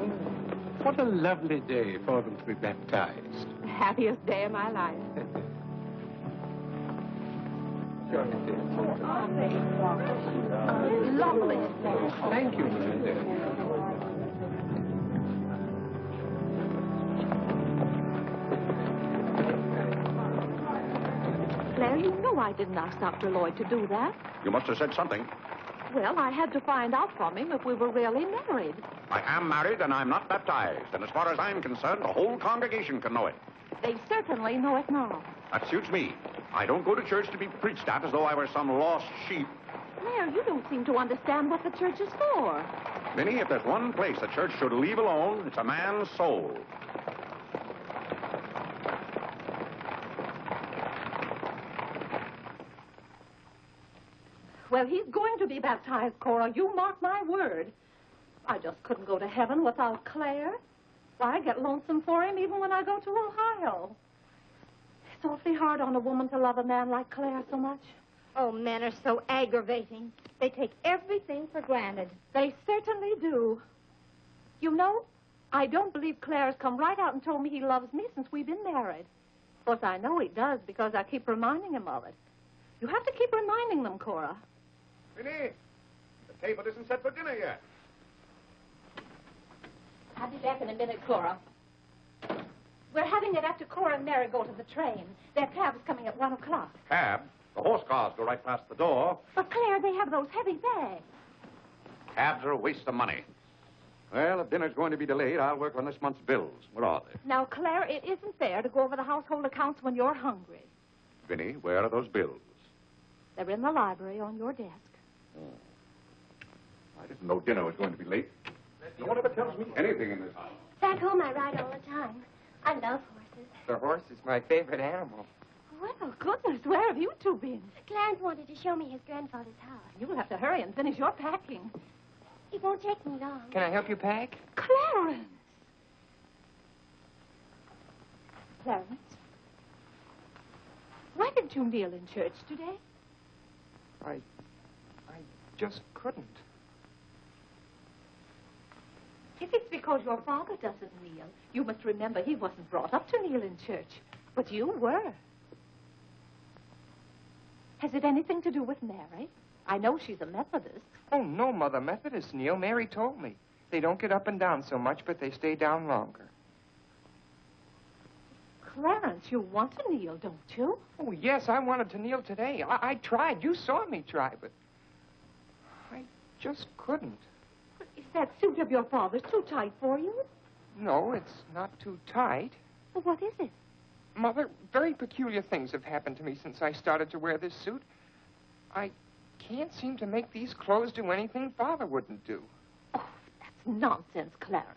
What a lovely day for them to be baptized. Happiest day of my life. Lovely. Thank you, Melinda. Claire, you know I didn't ask Dr. Lloyd to do that. You must have said something. Well, I had to find out from him if we were really married. I am married and I'm not baptized. And as far as I'm concerned, the whole congregation can know it. They certainly know it now. That suits me. I don't go to church to be preached at as though I were some lost sheep. Claire, you don't seem to understand what the church is for. Vinny, if there's one place the church should leave alone, it's a man's soul. Well, he's going to be baptized, Cora. You mark my word. I just couldn't go to heaven without Claire. Why, I get lonesome for him even when I go to Ohio. It's awfully hard on a woman to love a man like Claire so much. Oh, men are so aggravating. They take everything for granted. They certainly do. You know, I don't believe Claire has come right out and told me he loves me since we've been married. Of course, I know he does because I keep reminding him of it. You have to keep reminding them, Cora. Vinny, the table isn't set for dinner yet. I'll be back in a minute, Cora. We're having it after Cora and Mary go to the train. Their cab's coming at 1 o'clock. Cab? The horse cars go right past the door. But, Claire, they have those heavy bags. Cabs are a waste of money. Well, if dinner's going to be delayed, I'll work on this month's bills. What are they? Now, Claire, it isn't fair to go over the household accounts when you're hungry. Vinny, where are those bills? They're in the library on your desk. I didn't know dinner was going to be late. No one ever tells me anything in this house. Back home, I ride all the time. I love horses. the horse is my favorite animal. Well, goodness, where have you two been? Clarence wanted to show me his grandfather's house. You'll have to hurry and finish your packing. It won't take me long. Can I help you pack? Clarence! Clarence? Why didn't you kneel in church today? I just couldn't. If it's because your father doesn't kneel, you must remember he wasn't brought up to kneel in church. But you were. Has it anything to do with Mary? I know she's a Methodist. Oh, no, Mother. Methodists kneel. Mary told me. They don't get up and down so much, but they stay down longer. Clarence, you want to kneel, don't you? Oh, yes, I wanted to kneel today. I tried. You saw me try, but I just couldn't. Is that suit of your father's too tight for you? No, it's not too tight. Well, what is it? Mother, very peculiar things have happened to me since I started to wear this suit. I can't seem to make these clothes do anything Father wouldn't do. Oh, that's nonsense, Clarence.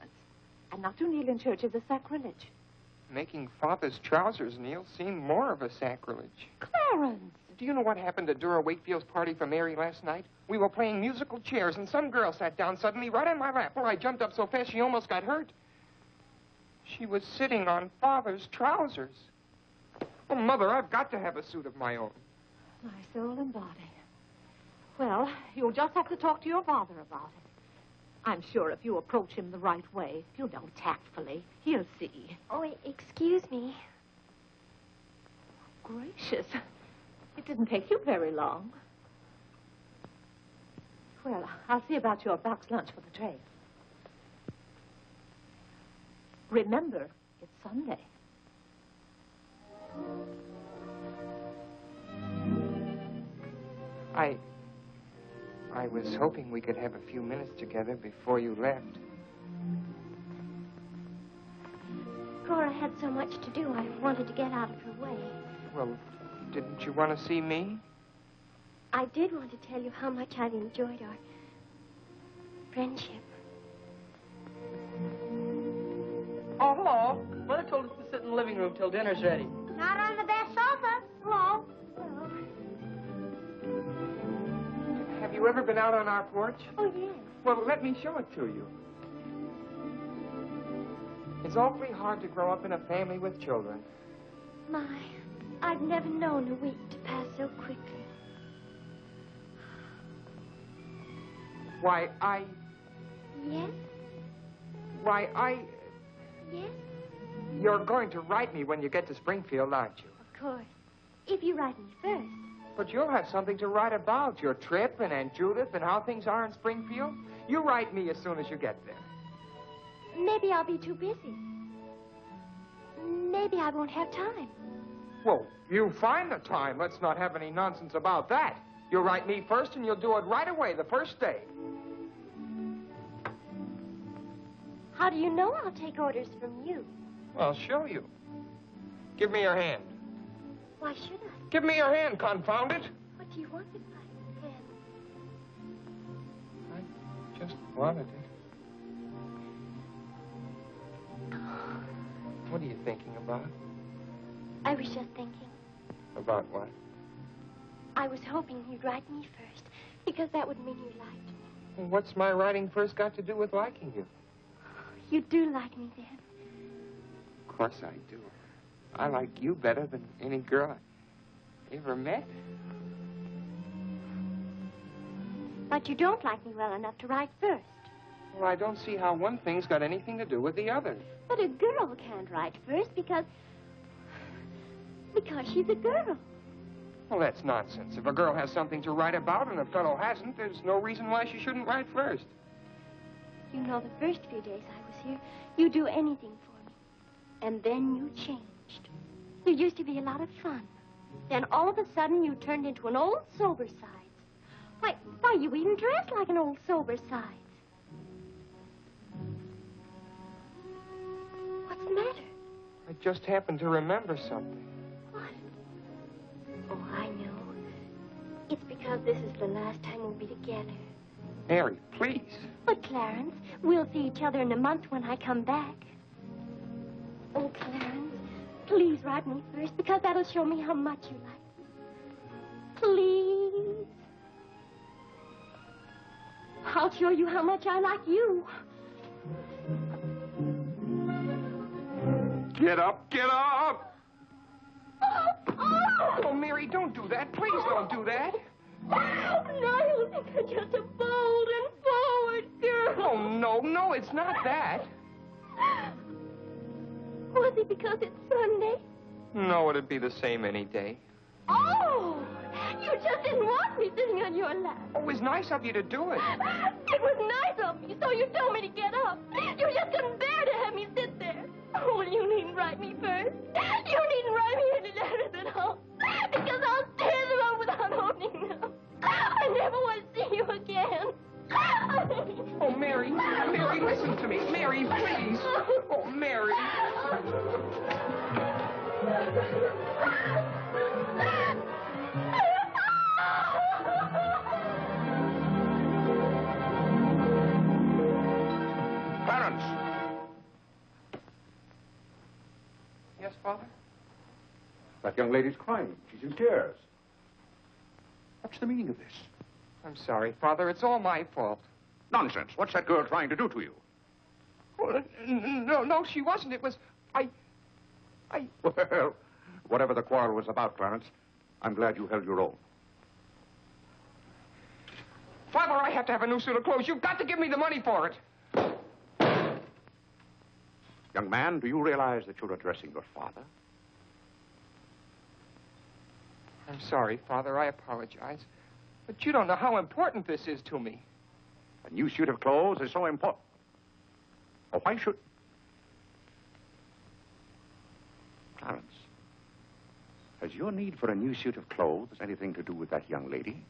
And not to kneel in church is a sacrilege. Making Father's trousers kneel seemed more of a sacrilege. Clarence! Do you know what happened at Dora Wakefield's party for Mary last night? We were playing musical chairs, and some girl sat down suddenly right on my lap. Well, I jumped up so fast she almost got hurt. She was sitting on Father's trousers. Oh, Mother, I've got to have a suit of my own. My soul and body. Well, you'll just have to talk to your father about it. I'm sure if you approach him the right way, tactfully, he'll see. Oh, excuse me. Gracious. It didn't take you very long. Well, I'll see about your box lunch for the tray. Remember, it's Sunday. I was hoping we could have a few minutes together before you left. Cora had so much to do, I wanted to get out of her way. Well, didn't you want to see me? I did want to tell you how much I've enjoyed our friendship. Oh, hello. Mother told us to sit in the living room till dinner's ready. Not on the best sofa. Hello. Have you ever been out on our porch? Oh, yes. Well, let me show it to you. It's awfully hard to grow up in a family with children. My, I've never known a week to pass so quickly. Why, Yes? Yes? You're going to write me when you get to Springfield, aren't you? Of course. If you write me first. But you'll have something to write about, your trip and Aunt Judith and how things are in Springfield. You write me as soon as you get there. Maybe I'll be too busy. Maybe I won't have time. Well, you find the time. Let's not have any nonsense about that. You'll write me first, and you'll do it right away, the first day. How do you know I'll take orders from you? I'll show you. Give me your hand. Why should I? Give me your hand, confound it. What do you want with my hand? I just wanted it. What are you thinking about? I was just thinking. About what? I was hoping you'd write me first, because that would mean you liked me. Well, what's my writing first got to do with liking you? You do like me then. Of course I do. I like you better than any girl I ever met. But you don't like me well enough to write first. Well, I don't see how one thing's got anything to do with the other. But a girl can't write first because she's a girl. Well, that's nonsense. If a girl has something to write about and a fellow hasn't, there's no reason why she shouldn't write first. You know, the first few days I was here, you'd do anything for me. And then you changed. You used to be a lot of fun. Then all of a sudden you turned into an old sober sides. Why, you even dressed like an old sober sides. What's the matter? I just happened to remember something. What? Oh, I know. It's because this is the last time we'll be together. Mary, please. But, Clarence, we'll see each other in a month when I come back. Oh, Clarence, please write me first, because that'll show me how much you like me. Please. I'll show you how much I like you. Get up, get up! Oh, Mary, don't do that. Please don't do that. No, you think I'm just a bold and forward girl. Oh, no, it's not that. Was it because it's Sunday? No, it'd be the same any day. Oh, you just didn't want me sitting on your lap. Oh, it was nice of you to do it. It was nice of me, so you told me to get up. You just couldn't bear to have me sit there. Oh, well, you needn't write me first. You needn't write me any letters at all. Because I'll tear them up without opening them. I never want to see you again. Oh, Mary. Mary, listen to me. Mary, please. Oh, Mary. Clarence! Yes, Father? That young lady's crying. She's in tears. What's the meaning of this? I'm sorry, Father. It's all my fault. Nonsense. What's that girl trying to do to you? Oh, no, she wasn't. It was... I... Well, whatever the quarrel was about, Clarence, I'm glad you held your own. Father, I have to have a new suit of clothes. You've got to give me the money for it. Young man, do you realize that you're addressing your father? I'm sorry, Father. I apologize. But you don't know how important this is to me. A new suit of clothes is so important. Oh, why should... Clarence, has your need for a new suit of clothes anything to do with that young lady?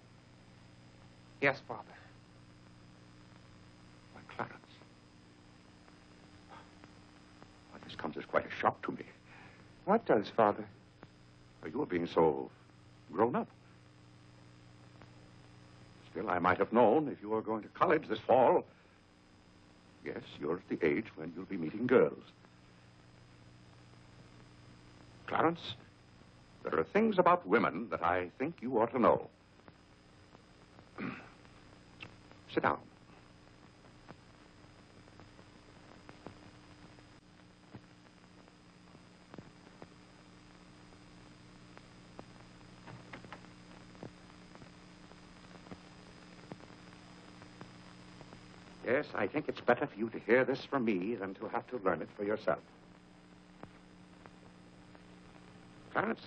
Yes, Father. Why, Clarence. Why, this comes as quite a shock to me. What does, Father? You're being so grown up. Still, I might have known if you were going to college this fall. Yes, you're at the age when you'll be meeting girls. Clarence, there are things about women that I think you ought to know. Sit down. Yes, I think it's better for you to hear this from me than to have to learn it for yourself. Clarence,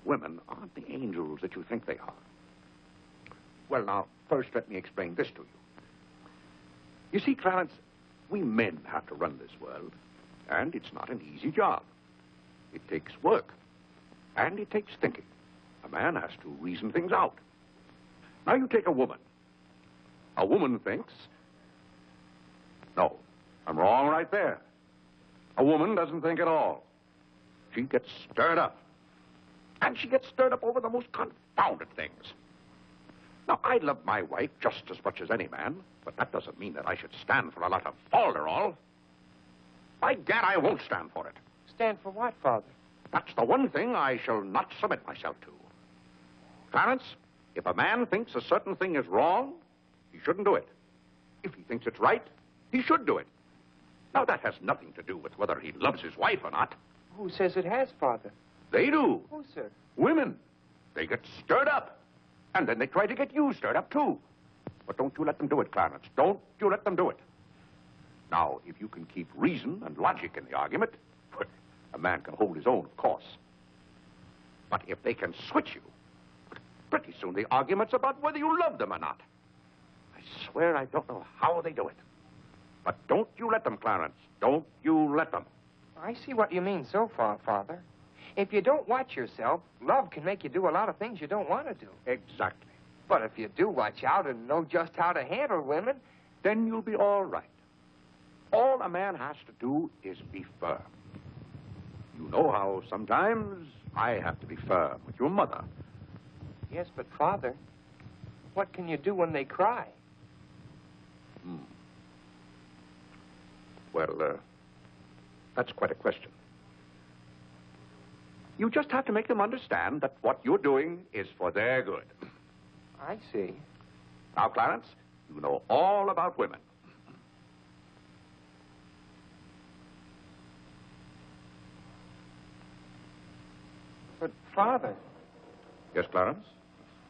women aren't the angels that you think they are. Well, now, first let me explain this to you. You see, Clarence, we men have to run this world, and it's not an easy job. It takes work, and it takes thinking. A man has to reason things out. Now, you take a woman. A woman thinks... No, I'm wrong right there. A woman doesn't think at all. She gets stirred up. And she gets stirred up over the most confounded things. Now, I love my wife just as much as any man, but that doesn't mean that I should stand for a lot of falderall. By gad, I won't stand for it. Stand for what, Father? That's the one thing I shall not submit myself to. Clarence, if a man thinks a certain thing is wrong, he shouldn't do it. If he thinks it's right, he should do it. Now, that has nothing to do with whether he loves his wife or not. Who says it has, Father? They do. Who, sir? Women. They get stirred up. And then they try to get you stirred up, too. But don't you let them do it, Clarence. Don't you let them do it. Now, if you can keep reason and logic in the argument, well, a man can hold his own, of course. But if they can switch you, pretty soon the argument's about whether you love them or not. I swear I don't know how they do it. But don't you let them, Clarence. Don't you let them. I see what you mean so far, Father. If you don't watch yourself, love can make you do a lot of things you don't want to do. Exactly. But if you do watch out and know just how to handle women, then you'll be all right. All a man has to do is be firm. You know how sometimes I have to be firm with your mother. Yes, but Father, what can you do when they cry? Well, that's quite a question. You just have to make them understand that what you're doing is for their good. I see. Now, Clarence, you know all about women. But, Father... Yes, Clarence?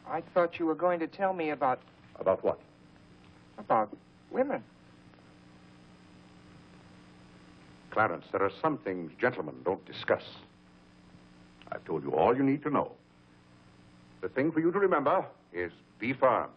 I thought you were going to tell me about... About what? About women. Clarence, there are some things gentlemen don't discuss. I've told you all you need to know. The thing for you to remember is be firm.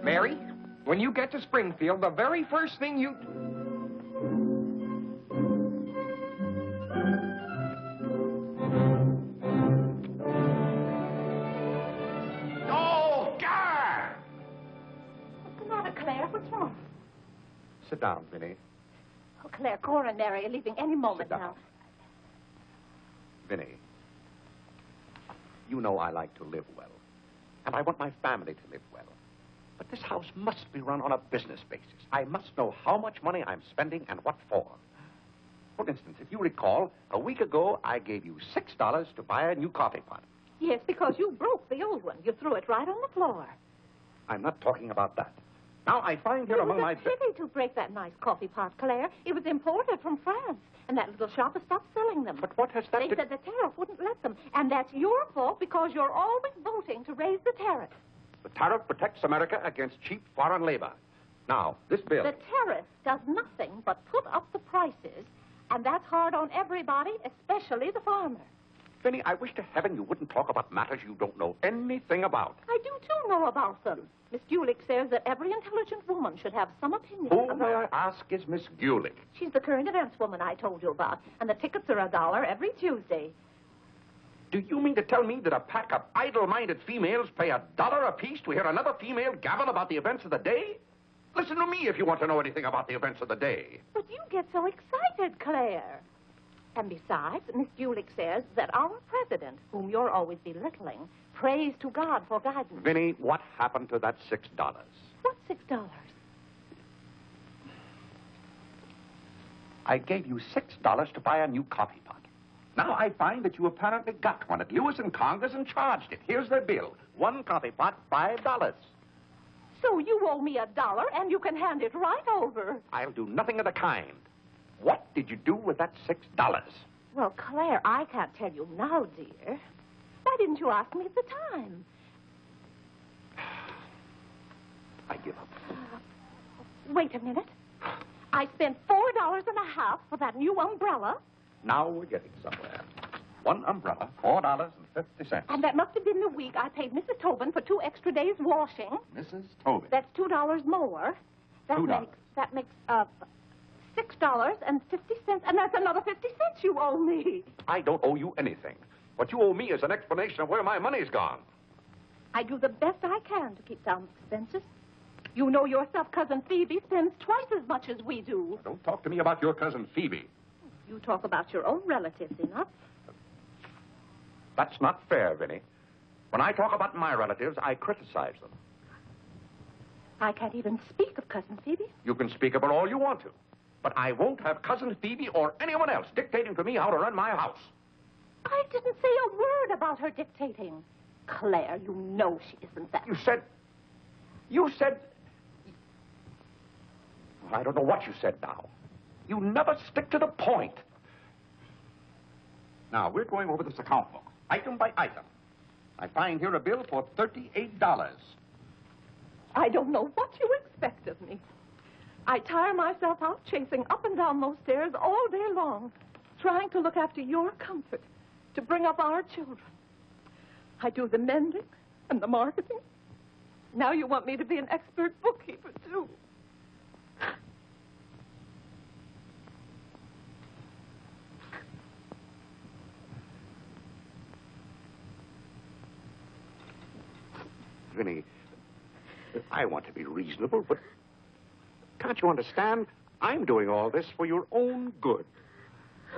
Mary, when you get to Springfield, the very first thing you... Oh, God! What's the matter, Claire? What's wrong? Sit down, Vinny. Oh, Claire, Cora and Mary are leaving any moment Sit down. now. Vinny, you know I like to live well, and I want my family to live well. But this house must be run on a business basis. I must know how much money I'm spending and what for. For instance, if you recall, a week ago I gave you $6 to buy a new coffee pot. Yes, because you broke the old one. You threw it right on the floor. I'm not talking about that. Now, I find here among my... It was a pity to break that nice coffee pot, Claire. It was imported from France, and that little shop has stopped selling them. But what has that They said the tariff wouldn't let them, and that's your fault because you're always voting to raise the tariff. The tariff protects America against cheap foreign labor. Now, this bill... The tariff does nothing but put up the prices, and that's hard on everybody, especially the farmer. Vinny, I wish to heaven you wouldn't talk about matters you don't know anything about. I do, too, know about them. Miss Gulick says that every intelligent woman should have some opinion Who, about... may I ask, is Miss Gulick? She's the current events woman I told you about, and the tickets are $1 every Tuesday. Do you mean to tell me that a pack of idle-minded females pay $1 apiece to hear another female gabble about the events of the day? Listen to me if you want to know anything about the events of the day. But you get so excited, Claire. And besides, Miss Gulick says that our president, whom you're always belittling, prays to God for guidance. Vinny, what happened to that $6? What $6? I gave you $6 to buy a new coffee pot. Now I find that you apparently got one at Lewis and Congress and charged it. Here's the bill. One coffee pot, $5. So you owe me $1, and you can hand it right over. I'll do nothing of the kind. What did you do with that $6? Well, Claire, I can't tell you now, dear. Why didn't you ask me at the time? I give up. Wait a minute. I spent $4.50 for that new umbrella. Now we're getting somewhere. One umbrella, $4.50. And that must have been the week I paid Mrs. Tobin for 2 extra days washing. Mrs. Tobin. That's $2 more. $2. That makes $6.50, and that's another 50 cents you owe me. I don't owe you anything. What you owe me is an explanation of where my money's gone. I do the best I can to keep down expenses. You know yourself, Cousin Phoebe spends twice as much as we do. Don't talk to me about your cousin Phoebe. You talk about your own relatives enough. That's not fair, Vinny. When I talk about my relatives, I criticize them. I can't even speak of Cousin Phoebe. You can speak of her all you want to. But I won't have Cousin Phoebe or anyone else dictating to me how to run my house. I didn't say a word about her dictating. Claire, you know she isn't that. You said... I don't know what you said now. You never stick to the point. Now, we're going over this account book, item by item. I find here a bill for $38. I don't know what you expect of me. I tire myself out chasing up and down those stairs all day long, trying to look after your comfort, to bring up our children. I do the mending and the marketing. Now you want me to be an expert bookkeeper, too. Vinny, I want to be reasonable, but can't you understand? I'm doing all this for your own good.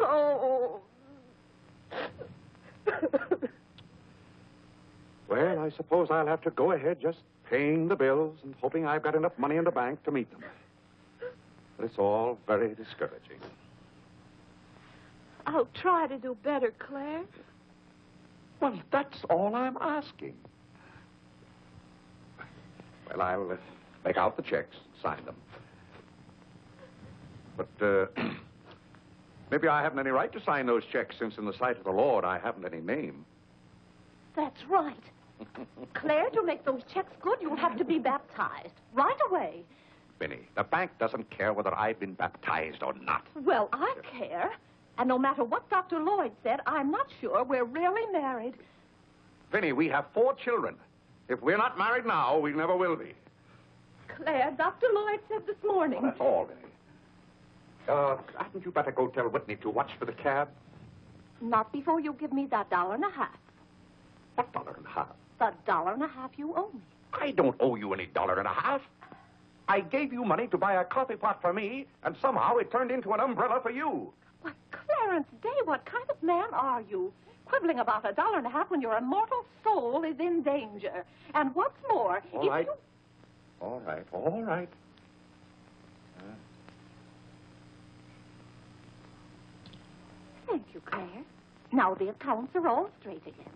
Oh. Well, I suppose I'll have to go ahead just paying the bills and hoping I've got enough money in the bank to meet them. But it's all very discouraging. I'll try to do better, Claire. Well, that's all I'm asking. Well, I'll make out the checks, sign them. But maybe I haven't any right to sign those checks since in the sight of the Lord I haven't any name. That's right. Claire, to make those checks good, you'll have to be baptized right away. Vinny, the bank doesn't care whether I've been baptized or not. Well, I care. And no matter what Dr. Lloyd said, I'm not sure we're really married. Vinny, we have 4 children. If we're not married now, we never will be. Claire, Dr. Lloyd said this morning. Well, that's all, Vinny. Hadn't you better go tell Whitney to watch for the cab? Not before you give me that $1.50. What $1.50? The $1.50 you owe me. I don't owe you any $1.50. I gave you money to buy a coffee pot for me, and somehow it turned into an umbrella for you. Why, Clarence Day, what kind of man are you? Quibbling about $1.50 when your immortal soul is in danger. And what's more, All right. All right. Thank you, Claire. Now the accounts are all straight again.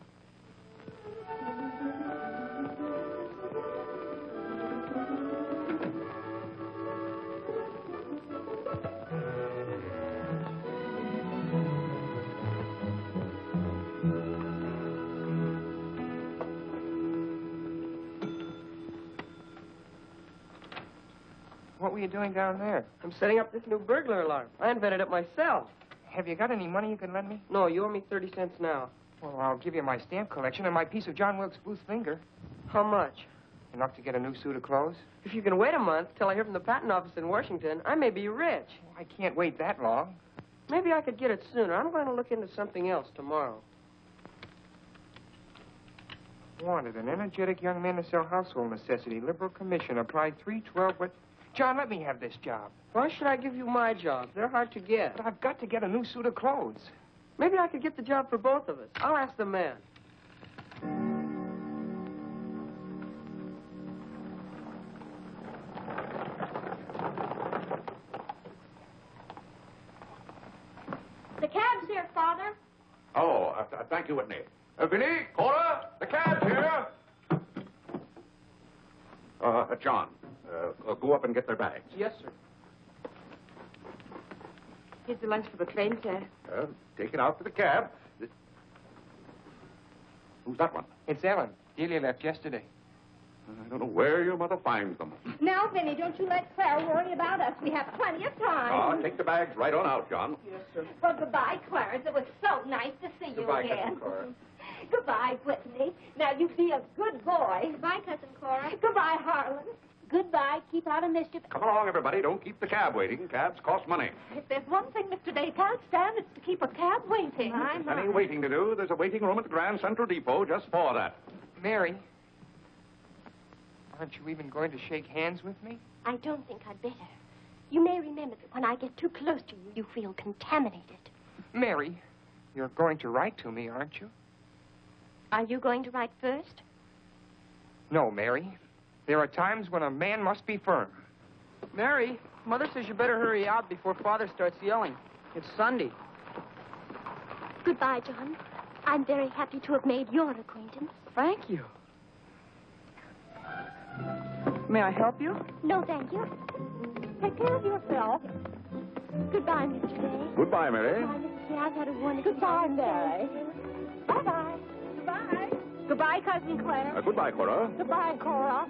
What were you doing down there? I'm setting up this new burglar alarm. I invented it myself. Have you got any money you can lend me? No, you owe me 30 cents now. Well, I'll give you my stamp collection and my piece of John Wilkes Booth's finger. How much? Enough to get a new suit of clothes? If you can wait a month till I hear from the patent office in Washington, I may be rich. I can't wait that long. Maybe I could get it sooner. I'm going to look into something else tomorrow. Wanted, an energetic young man to sell household necessity. Liberal commission. Applied 312 with... John, let me have this job. Why should I give you my job? They're hard to get. But I've got to get a new suit of clothes. Maybe I could get the job for both of us. I'll ask the man. The cab's here, Father. Oh, thank you, Whitney. Vinny, Cora, the cab's here. John, go up and get their bags. Yes, sir. Here's the lunch for the train, sir. Take it out to the cab. Who's that one? It's Ellen. Delia left yesterday. I don't know where your mother finds them. Now, Vinny, don't you let Claire worry about us. We have plenty of time. Take the bags right on out, John. Yes, sir. Well, goodbye, Clarence. It was so nice to see you Goodbye, again. Cousin Cora. Goodbye, Whitney. Now, you be a good boy. Goodbye, Cousin Cora. Goodbye, Harlan. Goodbye. Keep out of mischief. Come along, everybody. Don't keep the cab waiting. Cabs cost money. If there's one thing Mr. Day can't stand, it's to keep a cab waiting. Any waiting to do, there's a waiting room at the Grand Central Depot just for that. Mary, aren't you even going to shake hands with me? I don't think I'd better. You may remember that when I get too close to you, you feel contaminated. Mary, you're going to write to me, aren't you? Are you going to write first? No, Mary. There are times when a man must be firm. Mary, Mother says you better hurry out before Father starts yelling. It's Sunday. Goodbye, John. I'm very happy to have made your acquaintance. Thank you. May I help you? No, thank you. Take care of yourself. Goodbye, Mr. Day. Goodbye, Mary. Goodbye, Mr. Day. I've had a wonderful Goodbye, time. Mary. Bye-bye. Goodbye. Goodbye, Cousin Claire. Goodbye, Cora. Goodbye, Cora.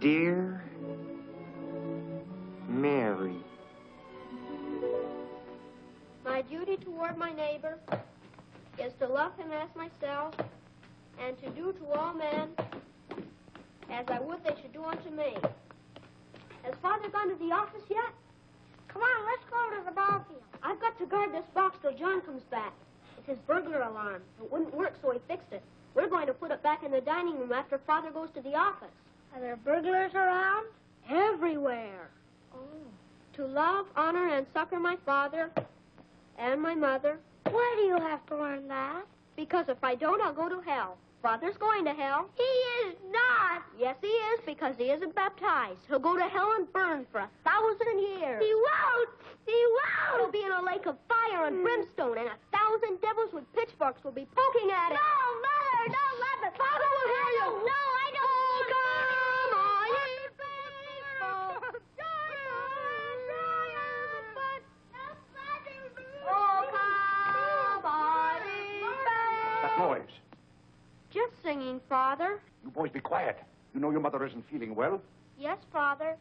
Dear Mary. My duty toward my neighbor is to love him as myself and to do to all men as I would they should do unto me. Has Father gone to the office yet? Come on, let's go to the ball field. I've got to guard this box till John comes back. It's his burglar alarm. It wouldn't work, so he fixed it. We're going to put it back in the dining room after Father goes to the office. Are there burglars around? Everywhere. Oh. To love, honor, and succor my father and my mother. Why do you have to learn that? Because if I don't, I'll go to hell. Father's going to hell. He is not. Yes, he is, because he isn't baptized. He'll go to hell and burn for 1,000 years. He won't. He won't. He'll be in a lake of fire and brimstone, and 1,000 devils with pitchforks will be poking at him. No, Mother, don't let me. Father will hear you. No, I don't. Oh, come on. Oh, come on. That noise. Just singing, Father. You boys be quiet. You know your mother isn't feeling well. Yes, Father.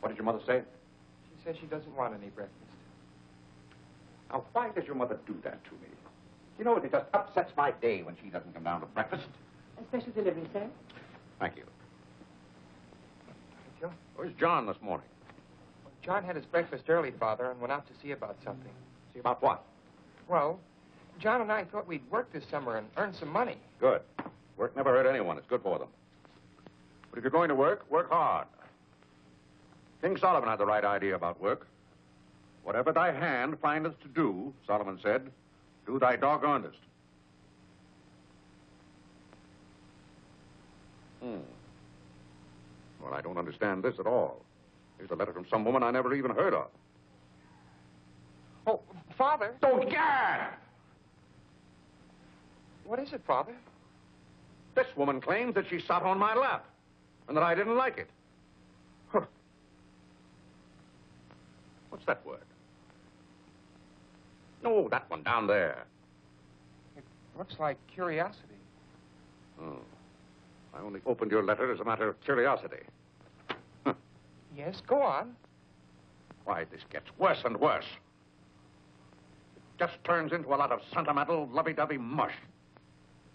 What did your mother say? She says she doesn't want any breakfast. Now, why does your mother do that to me? You know, it just upsets my day when she doesn't come down to breakfast. A special delivery, sir. Thank you. Thank you. Where's John this morning? John had his breakfast early, Father, and went out to see about something. See about what? Well, John and I thought we'd work this summer and earn some money. Good. Work never hurt anyone. It's good for them. But if you're going to work, work hard. King Solomon had the right idea about work. Whatever thy hand findeth to do, Solomon said, do thy doggonedest. Well, I don't understand this at all. Here's a letter from some woman I never even heard of. Oh, Father. Don't gad! What is it, Father? This woman claims that she sat on my lap and that I didn't like it. Huh. What's that word? No, that one down there. It looks like curiosity. Oh. I only opened your letter as a matter of curiosity. Huh. Yes, go on. Why, this gets worse and worse. It just turns into a lot of sentimental, lovey-dovey mush.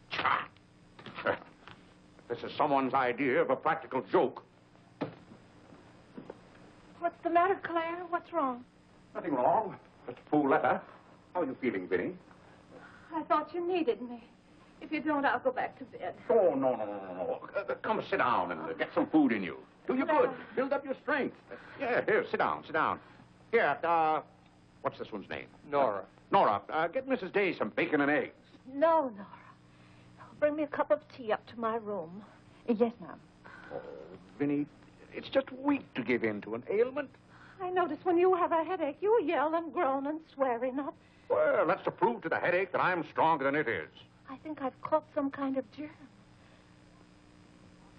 Cha! This is someone's idea of a practical joke. What's the matter, Claire? What's wrong? Nothing wrong. Just a fool letter. How are you feeling, Vinny? I thought you needed me. If you don't, I'll go back to bed. Oh, no. Come sit down and get some food in you. Do you good. Build up your strength. Yeah, here, sit down. Here, what's this one's name? Nora. Nora, get Mrs. Day some bacon and eggs. No, Nora. Bring me a cup of tea up to my room. Yes, ma'am. Oh, Vinny, it's just weak to give in to an ailment. I notice when you have a headache, you yell and groan and swear enough. Well, that's to prove to the headache that I'm stronger than it is. I think I've caught some kind of germ.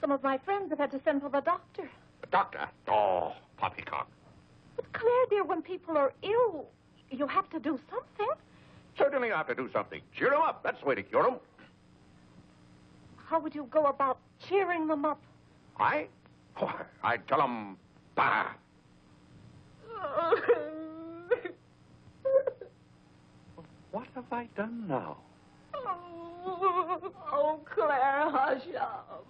Some of my friends have had to send for the doctor. The doctor? Oh, poppycock. But, Claire, dear, when people are ill, you have to do something. Certainly I have to do something. Cheer them up. That's the way to cure them. How would you go about cheering them up? I? Oh, I'd tell them, bah. What have I done now? Oh, Claire, hush up.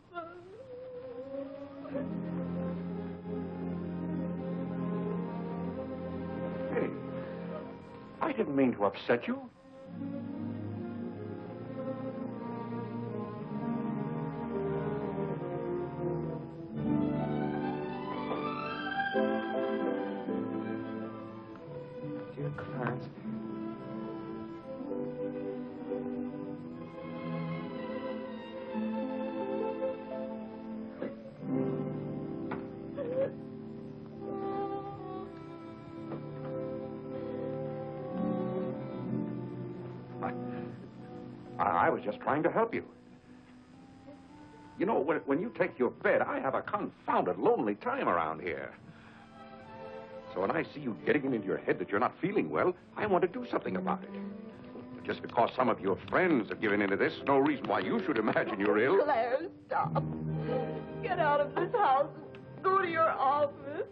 Hey, I didn't mean to upset you. Dear Clarence. I was just trying to help you. You know, when you take your bed, I have a confounded lonely time around here. So when I see you getting it into your head that you're not feeling well, I want to do something about it. Just because some of your friends have given into this, no reason why you should imagine you're ill. Claire, stop. Get out of this house. Go to your office.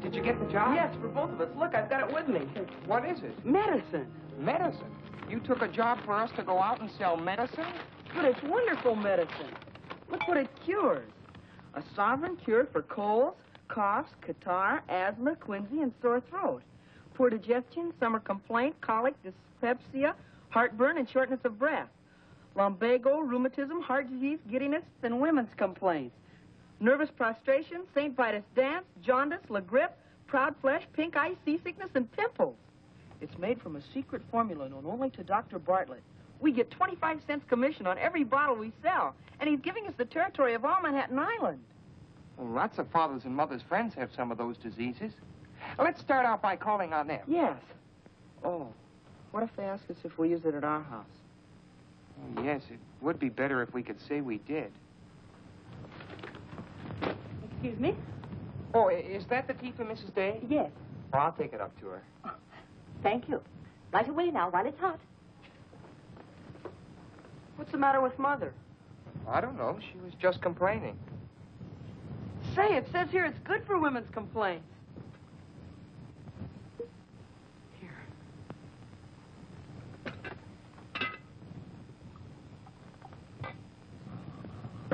Did you get the job? Yes, for both of us. Look, I've got it with me. What is it? Medicine. Medicine. You took a job for us to go out and sell medicine? But it's wonderful medicine. Look what it cures. A sovereign cure for colds, coughs, catarrh, asthma, quinsy, and sore throat. Poor digestion, summer complaint, colic, dyspepsia, heartburn, and shortness of breath. Lumbago, rheumatism, heart disease, giddiness, and women's complaints. Nervous prostration, St. Vitus dance, jaundice, la grippe, proud flesh, pink eye, seasickness, and pimples. It's made from a secret formula known only to Dr. Bartlett. We get 25 cents commission on every bottle we sell, and he's giving us the territory of all Manhattan Island. Well, lots of fathers and mothers' friends have some of those diseases. Let's start out by calling on them. Yes. Oh, what if they ask us if we use it at our house? Oh, yes, it would be better if we could say we did. Excuse me? Oh, is that the tea for Mrs. Day? Yes. Oh, I'll take it up to her. Thank you. Right away now, while it's hot. What's the matter with Mother? I don't know. She was just complaining. Say, it says here it's good for women's complaints.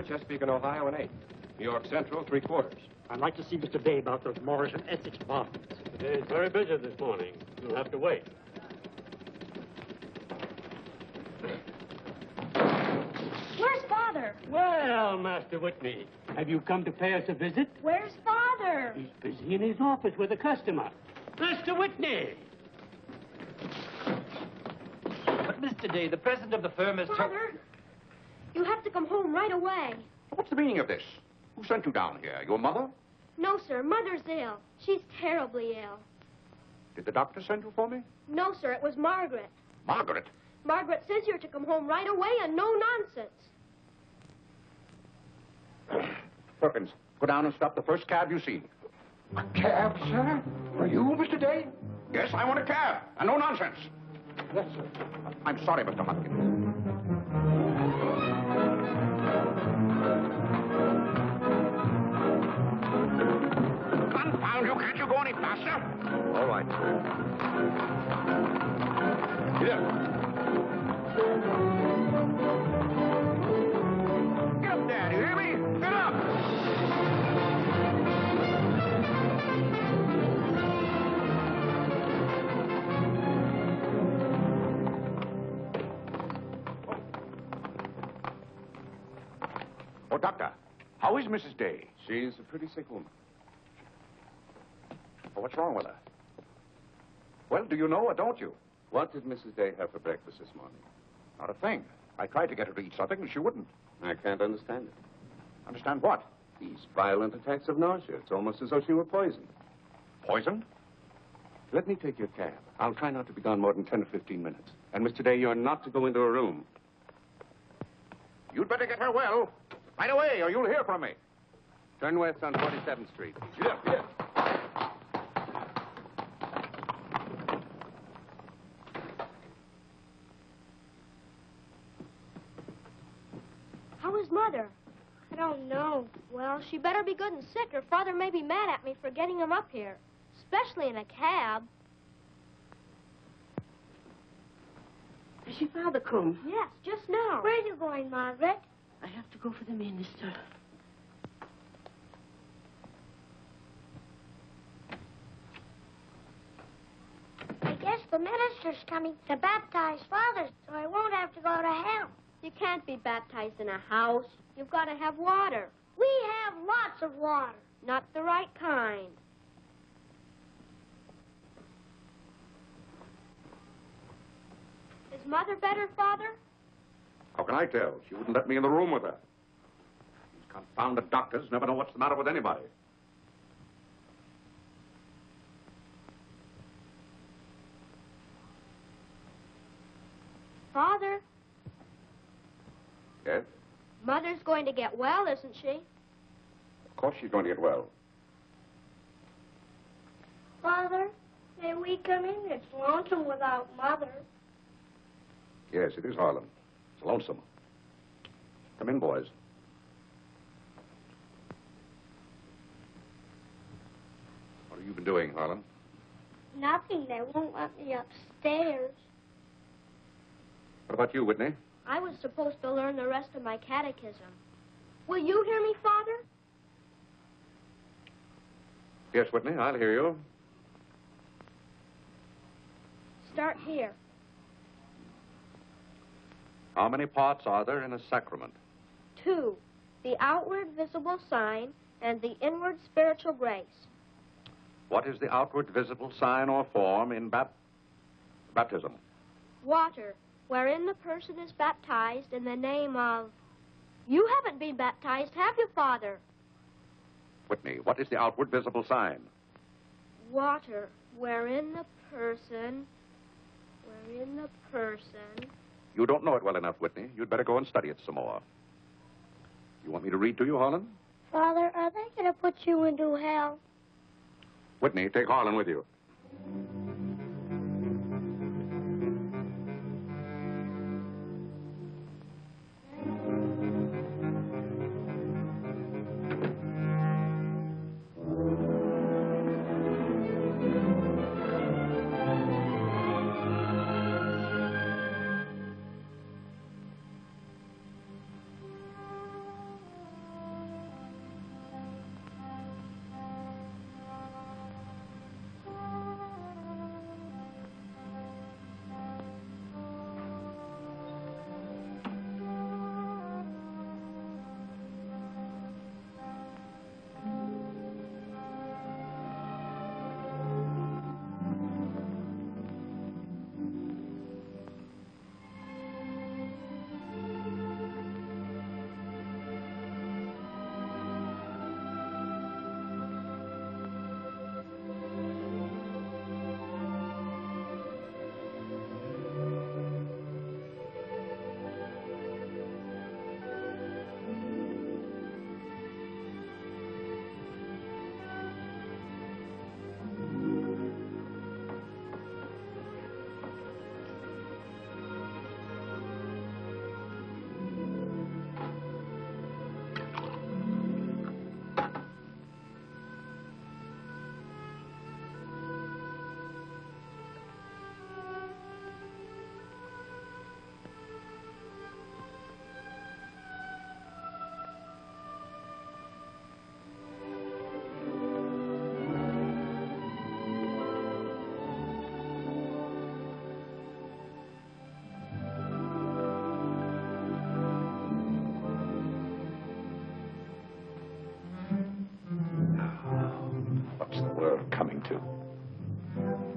Chesapeake and Ohio, an 8. New York Central, 3/4. I'd like to see Mr. Day about those Morris and Essex bonds. He's very busy this morning. You'll have to wait. Where's Father? Well, Master Whitney, have you come to pay us a visit? Where's Father? He's busy in his office with a customer. Master Whitney! But, Mr. Day, the president of the firm has... Father, you have to come home right away. What's the meaning of this? Who sent you down here? Your mother? No, sir. Mother's ill. She's terribly ill. Did the doctor send you for me? No, sir. It was Margaret. Margaret? Margaret says you're to come home right away and no nonsense. Perkins, go down and stop the first cab you see. A cab, sir? For you, Mr. Day? Yes, I want a cab, and no nonsense. Yes, sir. I'm sorry, Mr. Hopkins. Confound you, can't you go any faster? All right. Here. Get up there, do you hear me? Get up! Oh, Doctor, how is Mrs. Day? She's a pretty sick woman. Oh, what's wrong with her? Well, do you know or don't you? What did Mrs. Day have for breakfast this morning? Not a thing. I tried to get her to eat something, and she wouldn't. I can't understand it. Understand what? These violent attacks of nausea. It's almost as though she were poisoned. Poisoned? Let me take your cab. I'll try not to be gone more than 10 or 15 minutes. And, Mr. Day, you're not to go into a room. You'd better get her well. Right away, or you'll hear from me. Turn west on 47th Street. Here. How is Mother? I don't know. Well, she better be good and sick, or Father may be mad at me for getting him up here. Especially in a cab. Has your father come? Yes, just now. Where are you going, Margaret? I have to go for the minister. I guess the minister's coming to baptize Father, so I won't have to go to hell. You can't be baptized in a house. You've got to have water. We have lots of water. Not the right kind. Is Mother better, Father? How can I tell? She wouldn't let me in the room with her. These confounded doctors never know what's the matter with anybody. Father, Yes? Mother's going to get well, isn't she? Of course she's going to get well. Father, may we come in? It's lonesome without Mother. Yes, it is Harlan. It's lonesome. Come in, boys. What have you been doing, Harlan? Nothing. They won't let me upstairs. What about you, Whitney? I was supposed to learn the rest of my catechism. Will you hear me, Father? Yes, Whitney, I'll hear you. Start here. How many parts are there in a sacrament? 2, the outward visible sign and the inward spiritual grace. What is the outward visible sign or form in baptism? Water, wherein the person is baptized in the name of... You haven't been baptized, have you, Father? Whitney, what is the outward visible sign? Water, wherein the person You don't know it well enough, Whitney. You'd better go and study it some more. You want me to read to you, Harlan? Father, are they going to put you into hell? Whitney, take Harlan with you.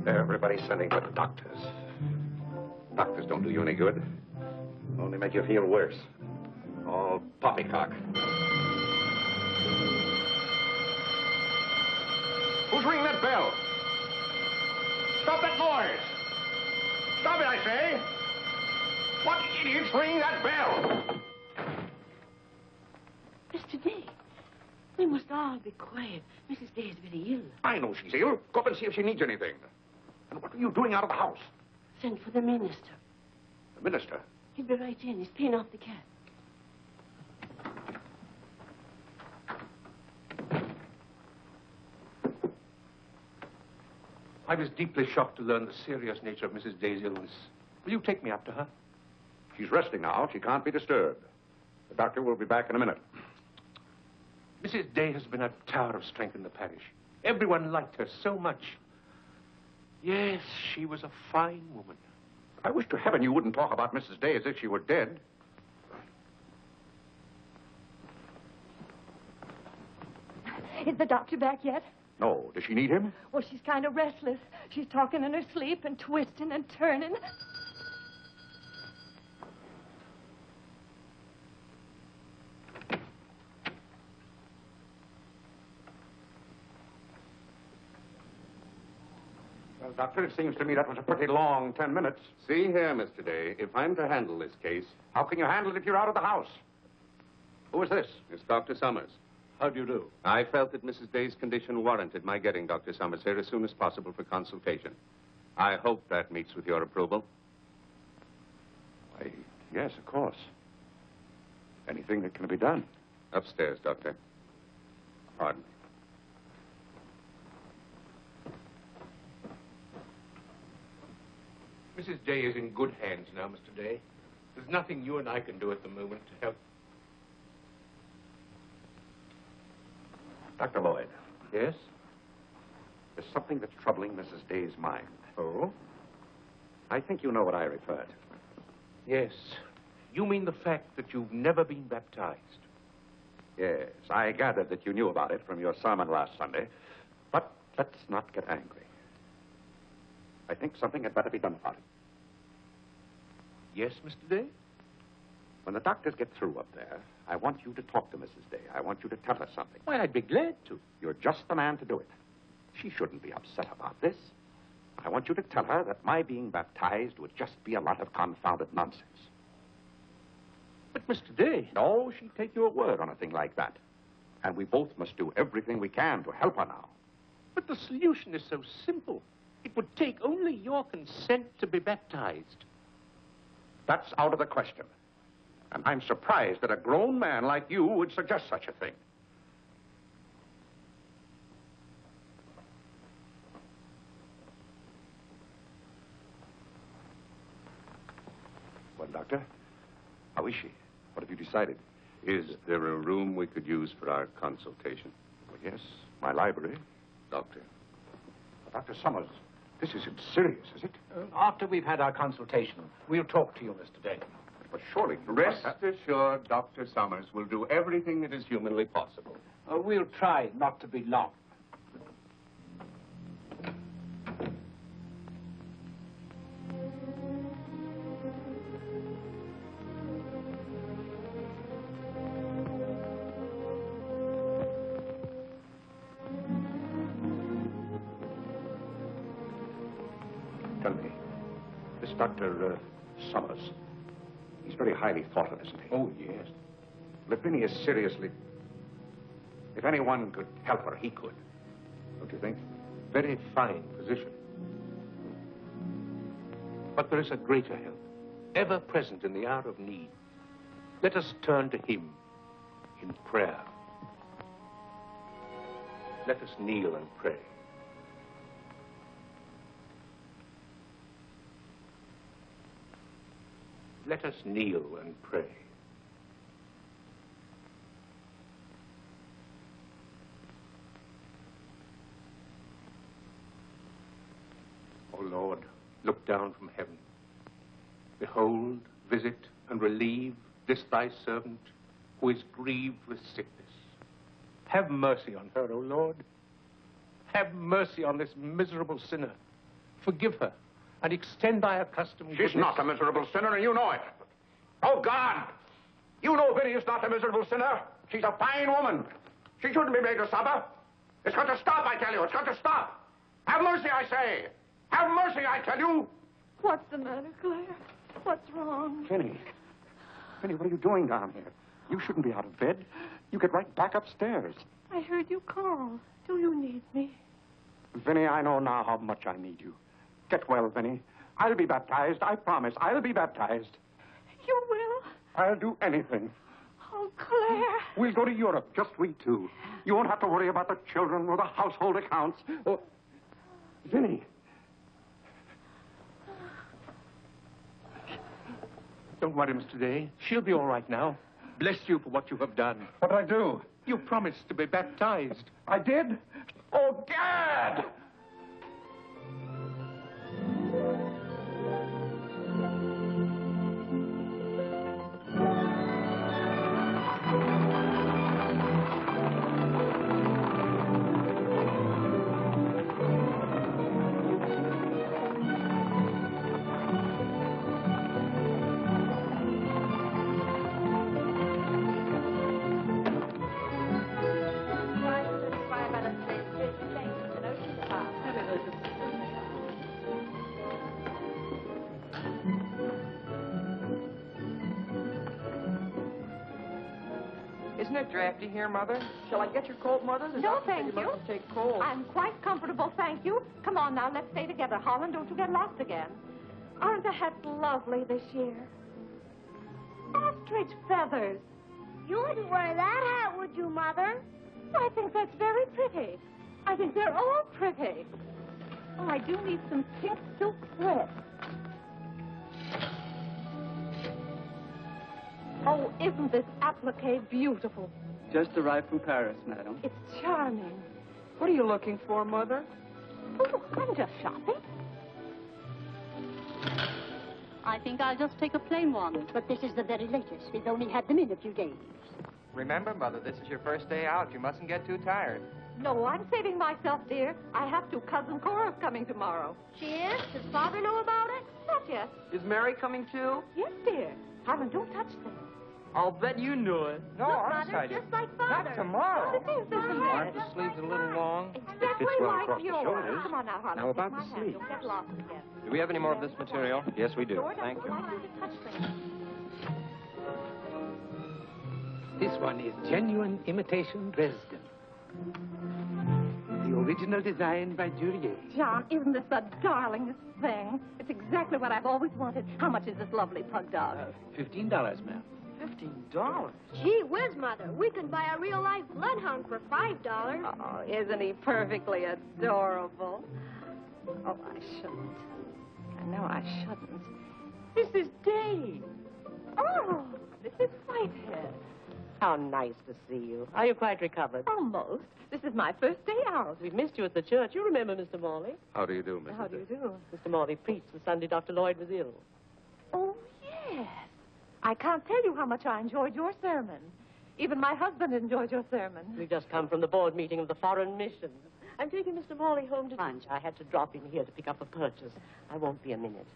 Everybody's sending for doctors. Doctors don't do you any good. Only make you feel worse. All poppycock. Who's ringing that bell? Stop that noise! Stop it, I say! What idiot's ringing that bell? Mr. Day, we must all be quiet. Mrs. Day is very ill. I know she's ill. Go up and see if she needs anything. And what are you doing out of the house? Send for the minister. The minister? He'll be right in. He's paying off the cab. I was deeply shocked to learn the serious nature of Mrs. Day's illness. Will you take me up to her? She's resting now. She can't be disturbed. The doctor will be back in a minute. Mrs. Day has been a tower of strength in the parish. Everyone liked her so much. Yes, she was a fine woman. I wish to heaven you wouldn't talk about Mrs. Day as if she were dead. Is the doctor back yet? No. Does she need him? Well, she's kind of restless. She's talking in her sleep and twisting and turning. Well, Doctor, it seems to me that was a pretty long 10 minutes. See here, Mr. Day, if I'm to handle this case... How can you handle it if you're out of the house? Who is this? It's Dr. Summers. How do you do? I felt that Mrs. Day's condition warranted my getting Dr. Summers here as soon as possible for consultation. I hope that meets with your approval. Why, yes, of course. Anything that can be done. Upstairs, Doctor. Pardon me. Mrs. Day is in good hands now, Mr. Day. There's nothing you and I can do at the moment to help. Dr. Lloyd. Yes? There's something that's troubling Mrs. Day's mind. Oh? I think you know what I refer to. Yes. You mean the fact that you've never been baptized? Yes, I gathered that you knew about it from your sermon last Sunday. But let's not get angry. I think something had better be done about it. Yes, Mr. Day? When the doctors get through up there, I want you to talk to Mrs. Day. I want you to tell her something. Why, I'd be glad to. You're just the man to do it. She shouldn't be upset about this. I want you to tell her that my being baptized would just be a lot of confounded nonsense. But, Mr. Day... No, she'd take your word on a thing like that. And we both must do everything we can to help her now. But the solution is so simple. It would take only your consent to be baptized. That's out of the question. And I'm surprised that a grown man like you would suggest such a thing. Well, Doctor, how is she? What have you decided? Is there a room we could use for our consultation? Well, yes, my library. Doctor. Dr. Summers, this isn't serious, is it? After we've had our consultation, we'll talk to you, Mr. Day. But surely... Rest assured, Dr. Summers will do everything that is humanly possible. We'll try not to be long. Tell me, this Dr. Summers, he's very highly thought of, isn't he? Oh, yes. Lavinia is seriously... If anyone could help her, he could. Don't you think? Very fine position. But there is a greater help, ever present in the hour of need. Let us turn to him in prayer. Let us kneel and pray. Let us kneel and pray. O Lord, look down from heaven. Behold, visit, and relieve this thy servant who is grieved with sickness. Have mercy on her, O Lord. Have mercy on this miserable sinner. Forgive her, and extend thy accustomed She's goodness. not a miserable sinner, and you know it. Oh, God! You know Vinny is not a miserable sinner. She's a fine woman. She shouldn't be made to suffer. It's got to stop, I tell you. It's got to stop. Have mercy, I say. Have mercy, I tell you. What's the matter, Claire? What's wrong? Vinny. Vinny, what are you doing down here? You shouldn't be out of bed. You get right back upstairs. I heard you call. Do you need me? Vinny, I know now how much I need you. Get well, Vinny. I'll be baptized. I promise. I'll be baptized. You will? I'll do anything. Oh, Claire. We'll go to Europe, just we two. You won't have to worry about the children or the household accounts. Oh, Vinny. Don't worry, Mr. Day. She'll be all right now. Bless you for what you have done. What'd I do? You promised to be baptized. I did? Oh, Gad! Isn't it drafty here, Mother? Shall I get your coat, Mother? The No, doctor said thank mustn't you. take cold. I'm quite comfortable, thank you. Come on now, let's stay together. Holland, don't you get lost again. Aren't the hats lovely this year? Ostrich feathers. You wouldn't wear that hat, would you, Mother? I think that's very pretty. I think they're all pretty. Oh, I do need some pink silk thread. Oh, isn't this applique beautiful? Just arrived from Paris, madam. It's charming. What are you looking for, Mother? Oh, I'm just shopping. I think I'll just take a plain one. But this is the very latest. We've only had them in a few days. Remember, Mother, this is your first day out. You mustn't get too tired. No, I'm saving myself, dear. I have to. Cousin Cora's coming tomorrow. She is? Does Father know about it? Not yet. Is Mary coming too? Yes, dear. Harlan, don't touch them. I'll bet you knew it. No, Look, I'm Mother, excited. just like Father. Not tomorrow. This isn't Aren't it? the sleeves a little long? Exactly well like across the yours. shoulders. Come on now, Harlan. How about Take my the hand. sleeve? You'll get lost again. Do we have any more of this material? Yes, we do. George, Thank I you. would like you to touch things. This one is genuine imitation Dresden. The original design by Duryea. John, isn't this the darlingest thing? It's exactly what I've always wanted. How much is this lovely pug dog? $15, ma'am. $15? Gee whiz, Mother. We can buy a real-life bloodhound for $5. Oh, isn't he perfectly adorable? Oh, I shouldn't. I know I shouldn't. This is Dave. Oh, this is Whitehead. How nice to see you. Are you quite recovered? Almost. This is my first day out. We've missed you at the church. You remember Mr. Morley? How do you do, Mrs. How do you do? Mr. Morley preached the Sunday Dr. Lloyd was ill. Oh, yes. I can't tell you how much I enjoyed your sermon. Even my husband enjoyed your sermon. We've just come from the board meeting of the Foreign Missions. I'm taking Mr. Morley home to lunch. I had to drop in here to pick up a purchase. I won't be a minute.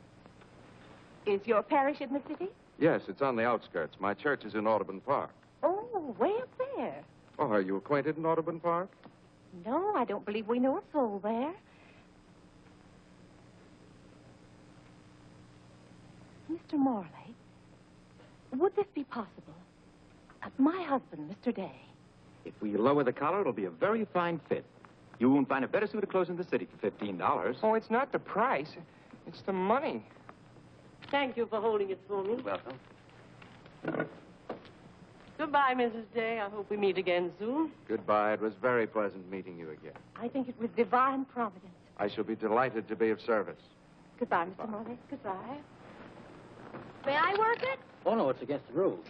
Is your parish in the city? Yes, it's on the outskirts. My church is in Audubon Park. Oh, way up there. Oh, are you acquainted in Audubon Park? No, I don't believe we know a soul there. Mr. Morley, would this be possible? My husband, Mr. Day. If we lower the collar, it'll be a very fine fit. You won't find a better suit of clothes in the city for $15. Oh, it's not the price. It's the money. Thank you for holding it for me. Welcome. Goodbye, Mrs. Day. I hope we meet again soon. Goodbye. It was very pleasant meeting you again. I think it was divine providence. I shall be delighted to be of service. Goodbye, Mr. Morley. Goodbye. May I work it? Oh, no, it's against the rules.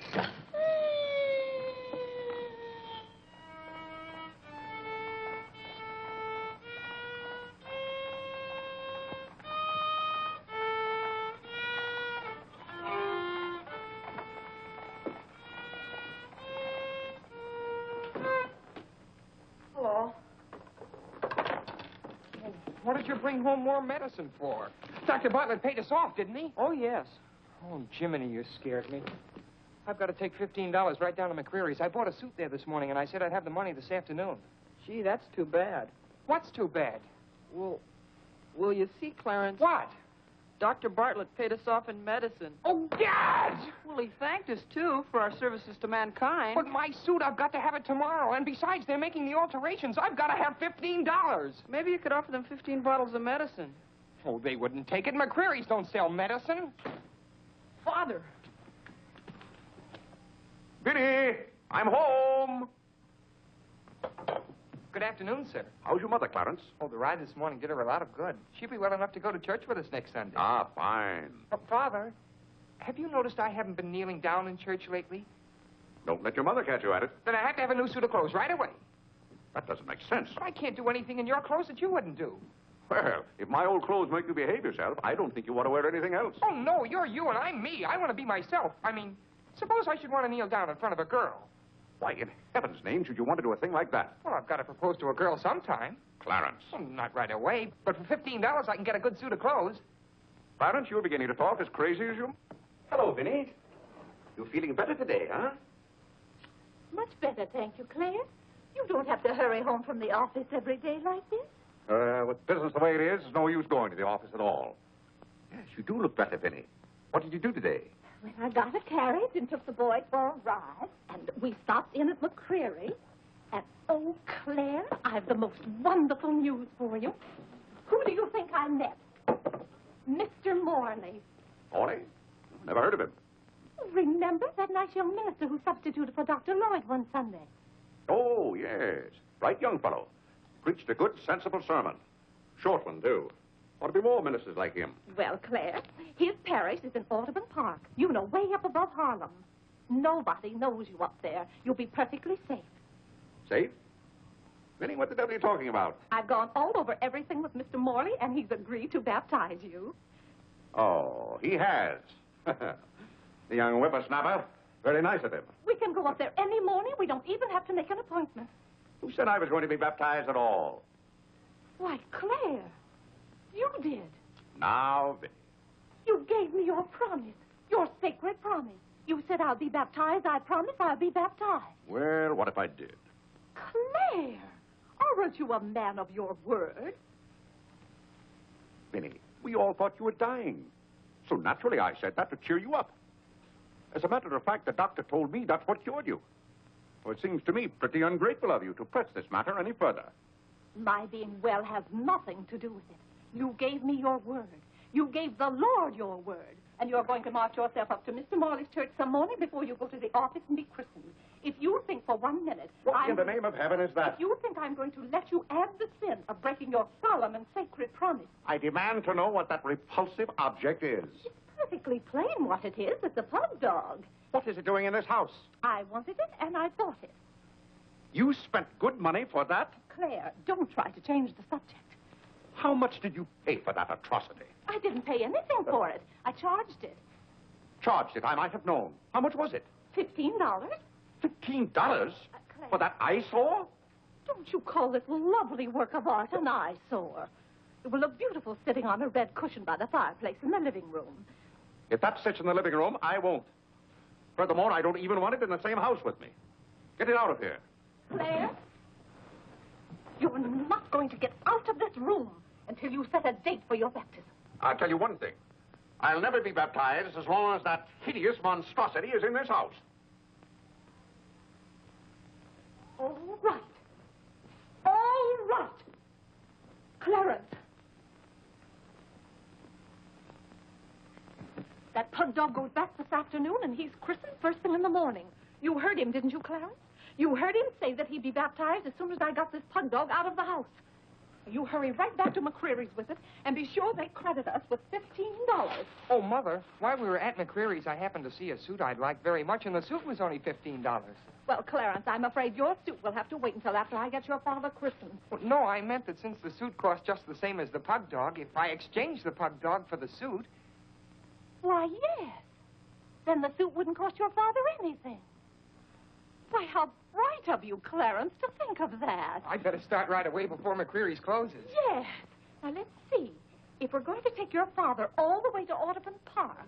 Hello. What did you bring home more medicine for? Dr. Bartlett paid us off, didn't he? Oh, yes. Oh, Jiminy, you scared me. I've got to take $15 right down to McCreary's. I bought a suit there this morning, and I said I'd have the money this afternoon. Gee, that's too bad. What's too bad? Well, you see, Clarence... What? Dr. Bartlett paid us off in medicine. Oh, God! Well, he thanked us, too, for our services to mankind. But my suit, I've got to have it tomorrow. And besides, they're making the alterations. I've got to have $15. Maybe you could offer them 15 bottles of medicine. Oh, they wouldn't take it. McCreary's don't sell medicine. Father. Biddy, I'm home. Good afternoon, sir. How's your mother, Clarence? Oh, the ride this morning did her a lot of good. She'll be well enough to go to church with us next Sunday. Ah, fine. Father, have you noticed I haven't been kneeling down in church lately? Don't let your mother catch you at it. Then I have to have a new suit of clothes right away. That doesn't make sense. But I can't do anything in your clothes that you wouldn't do. Well, if my old clothes make you behave yourself, I don't think you want to wear anything else. Oh, no, you're you and I'm me. I want to be myself. I mean, suppose I should want to kneel down in front of a girl. Why, in heaven's name, should you want to do a thing like that? Well, I've got to propose to a girl sometime. Clarence. Well, not right away, but for $15 I can get a good suit of clothes. Clarence, you're beginning to talk as crazy as you... Hello, Vinny. You feeling better today, huh? Much better, thank you, Claire. You don't have to hurry home from the office every day like this. With business the way it is, there's no use going to the office at all. Yes, you do look better, Vinny. What did you do today? Well, I got a carriage and took the boys for a ride, and we stopped in at McCreary. And, oh, Claire, I've the most wonderful news for you. Who do you think I met? Mr. Morley. Morley? Never heard of him. Remember that nice young minister who substituted for Dr. Lloyd one Sunday? Oh, yes. Right young fellow. Preached a good, sensible sermon. Short one, too. Ought to be more ministers like him. Well, Claire, his parish is in Audubon Park. You know, way up above Harlem. Nobody knows you up there. You'll be perfectly safe. Safe? Vinny, what the devil are you talking about? I've gone all over everything with Mr. Morley, and he's agreed to baptize you. Oh, he has. The young whippersnapper. Very nice of him. We can go up there any morning. We don't even have to make an appointment. Who said I was going to be baptized at all? Why, Claire, you did. Now, Vinny. You gave me your promise, your sacred promise. You said I'll be baptized. I promise I'll be baptized. Well, what if I did? Claire, aren't you a man of your word? Vinny, we all thought you were dying. So naturally I said that to cheer you up. As a matter of fact, the doctor told me that's what cured you. Well, it seems to me pretty ungrateful of you to press this matter any further. My being well has nothing to do with it. You gave me your word. You gave the Lord your word. And you're going to march yourself up to Mr. Morley's church some morning before you go to the office and be christened. If you think for 1 minute... What in the name of heaven is that? If you think I'm going to let you add the sin of breaking your solemn and sacred promise... I demand to know what that repulsive object is. It's perfectly plain what it is. It's a pug dog. What is it doing in this house? I wanted it, and I bought it. You spent good money for that? Claire, don't try to change the subject. How much did you pay for that atrocity? I didn't pay anything for it. I charged it. Charged it, I might have known. How much was it? $15. $15? For that eyesore? Don't you call this lovely work of art an eyesore? It will look beautiful sitting on a red cushion by the fireplace in the living room. If that sits in the living room, I won't. Furthermore, I don't even want it in the same house with me. Get it out of here. Claire, you're not going to get out of this room until you set a date for your baptism. I'll tell you one thing. I'll never be baptized as long as that hideous monstrosity is in this house. All right. All right. Clarence. That pug dog goes back this afternoon, and he's christened first thing in the morning. You heard him, didn't you, Clarence? You heard him say that he'd be baptized as soon as I got this pug dog out of the house. You hurry right back to McCreary's with it, and be sure they credit us with $15. Oh, Mother, while we were at McCreary's, I happened to see a suit I'd like very much, and the suit was only $15. Well, Clarence, I'm afraid your suit will have to wait until after I get your father christened. Well, no, I meant that since the suit cost just the same as the pug dog, if I exchange the pug dog for the suit... Why, yes. Then the suit wouldn't cost your father anything. Why, how bright of you, Clarence, to think of that. I'd better start right away before McCreary's closes. Yes. Now, let's see. If we're going to take your father all the way to Audubon Park...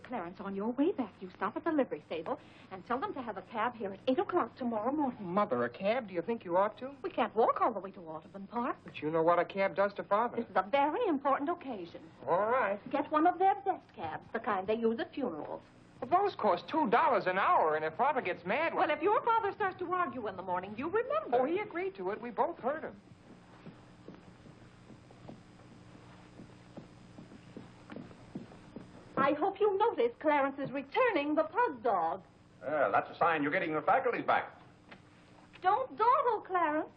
Clarence, on your way back, you stop at the livery stable and tell them to have a cab here at 8 o'clock tomorrow morning. Mother, a cab? Do you think you ought to? We can't walk all the way to Audubon Park. But you know what a cab does to Father. This is a very important occasion. All right. Get one of their best cabs, the kind they use at funerals. Well, those cost $2 an hour, and if Father gets mad... Well, if your father starts to argue in the morning, you remember. Oh, he agreed to it. We both heard him. I hope you notice Clarence is returning the pug dog. Well, that's a sign you're getting your faculties back. Don't dawdle, Clarence.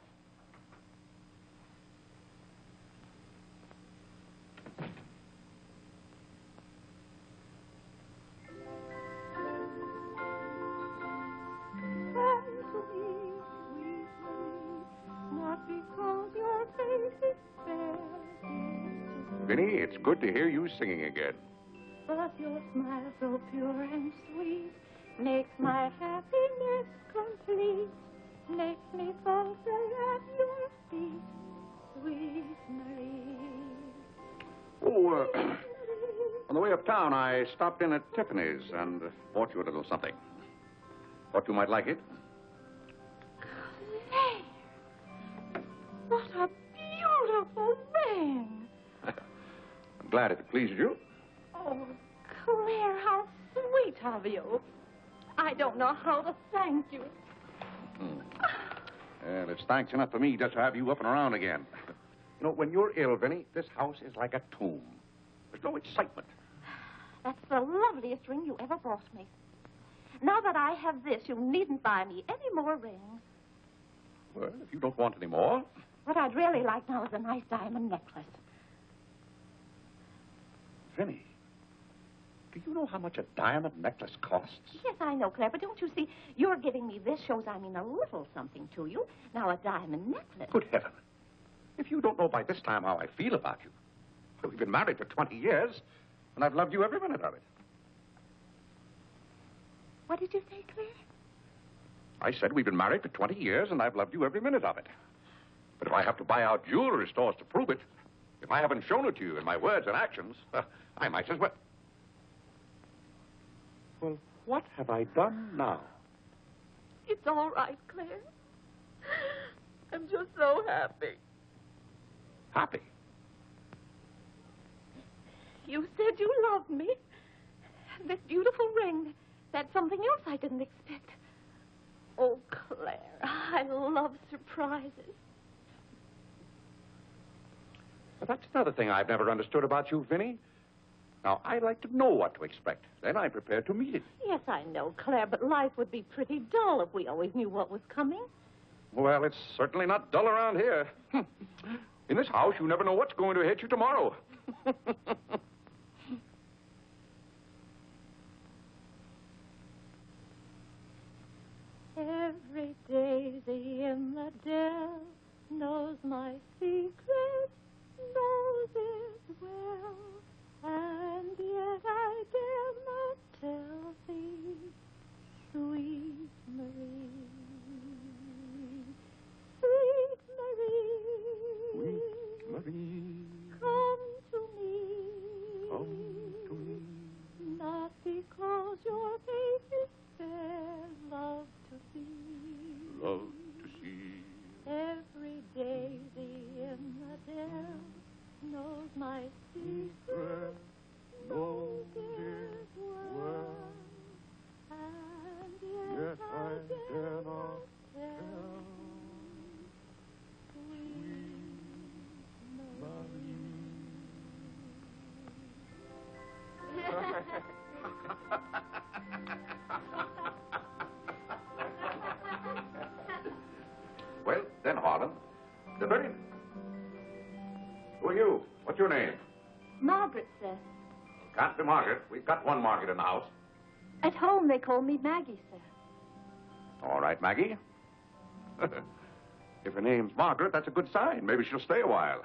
Vinny, it's good to hear you singing again. But your smile so pure and sweet makes my happiness complete. Makes me falter at your feet, sweet Marie. Oh, on the way uptown, I stopped in at Tiffany's and bought you a little something. Thought you might like it. Claire, what a beautiful ring. I'm glad it pleased you. Oh, Claire, how sweet of you. I don't know how to thank you. Well, it's thanks enough for me just to have you up and around again. You know, when you're ill, Vinny, this house is like a tomb. There's no excitement. That's the loveliest ring you ever bought me. Now that I have this, you needn't buy me any more rings. Well, if you don't want any more... What I'd really like now is a nice diamond necklace. Vinny, do you know how much a diamond necklace costs? Yes, I know, Claire, but don't you see, you're giving me this shows I mean a little something to you. Now, a diamond necklace. Good heaven. If you don't know by this time how I feel about you. Well, we've been married for 20 years, and I've loved you every minute of it. What did you say, Claire? I said we've been married for 20 years, and I've loved you every minute of it. But if I have to buy out jewelry stores to prove it, if I haven't shown it to you in my words and actions, I might as well. Well, What have I done now? It's all right, Claire. I'm just so happy. Happy? You said you loved me. This beautiful ring, that's something else I didn't expect. Oh, Claire, I love surprises. But that's another thing I've never understood about you, Vinny. Now, I like to know what to expect. Then I'm prepared to meet it. Yes, I know, Claire, but life would be pretty dull if we always knew what was coming. Well, it's certainly not dull around here. In this house, you never know what's going to hit you tomorrow. Every daisy in the dell knows my secret, knows it well, and yet I dare not tell thee, sweet Marie, sweet Marie, Sweet Marie, come to me, come to me. not because your face is fair, love to see. Love to see. Every daisy in the dell knows my secret, knows it well, and yet I dare not tell. Sweet Well, then, Harlan, the very... Who are you? What's your name? Margaret, sir. Can't be Margaret. We've got one Margaret in the house. At home, they call me Maggie, sir. All right, Maggie. If her name's Margaret, that's a good sign. Maybe she'll stay a while.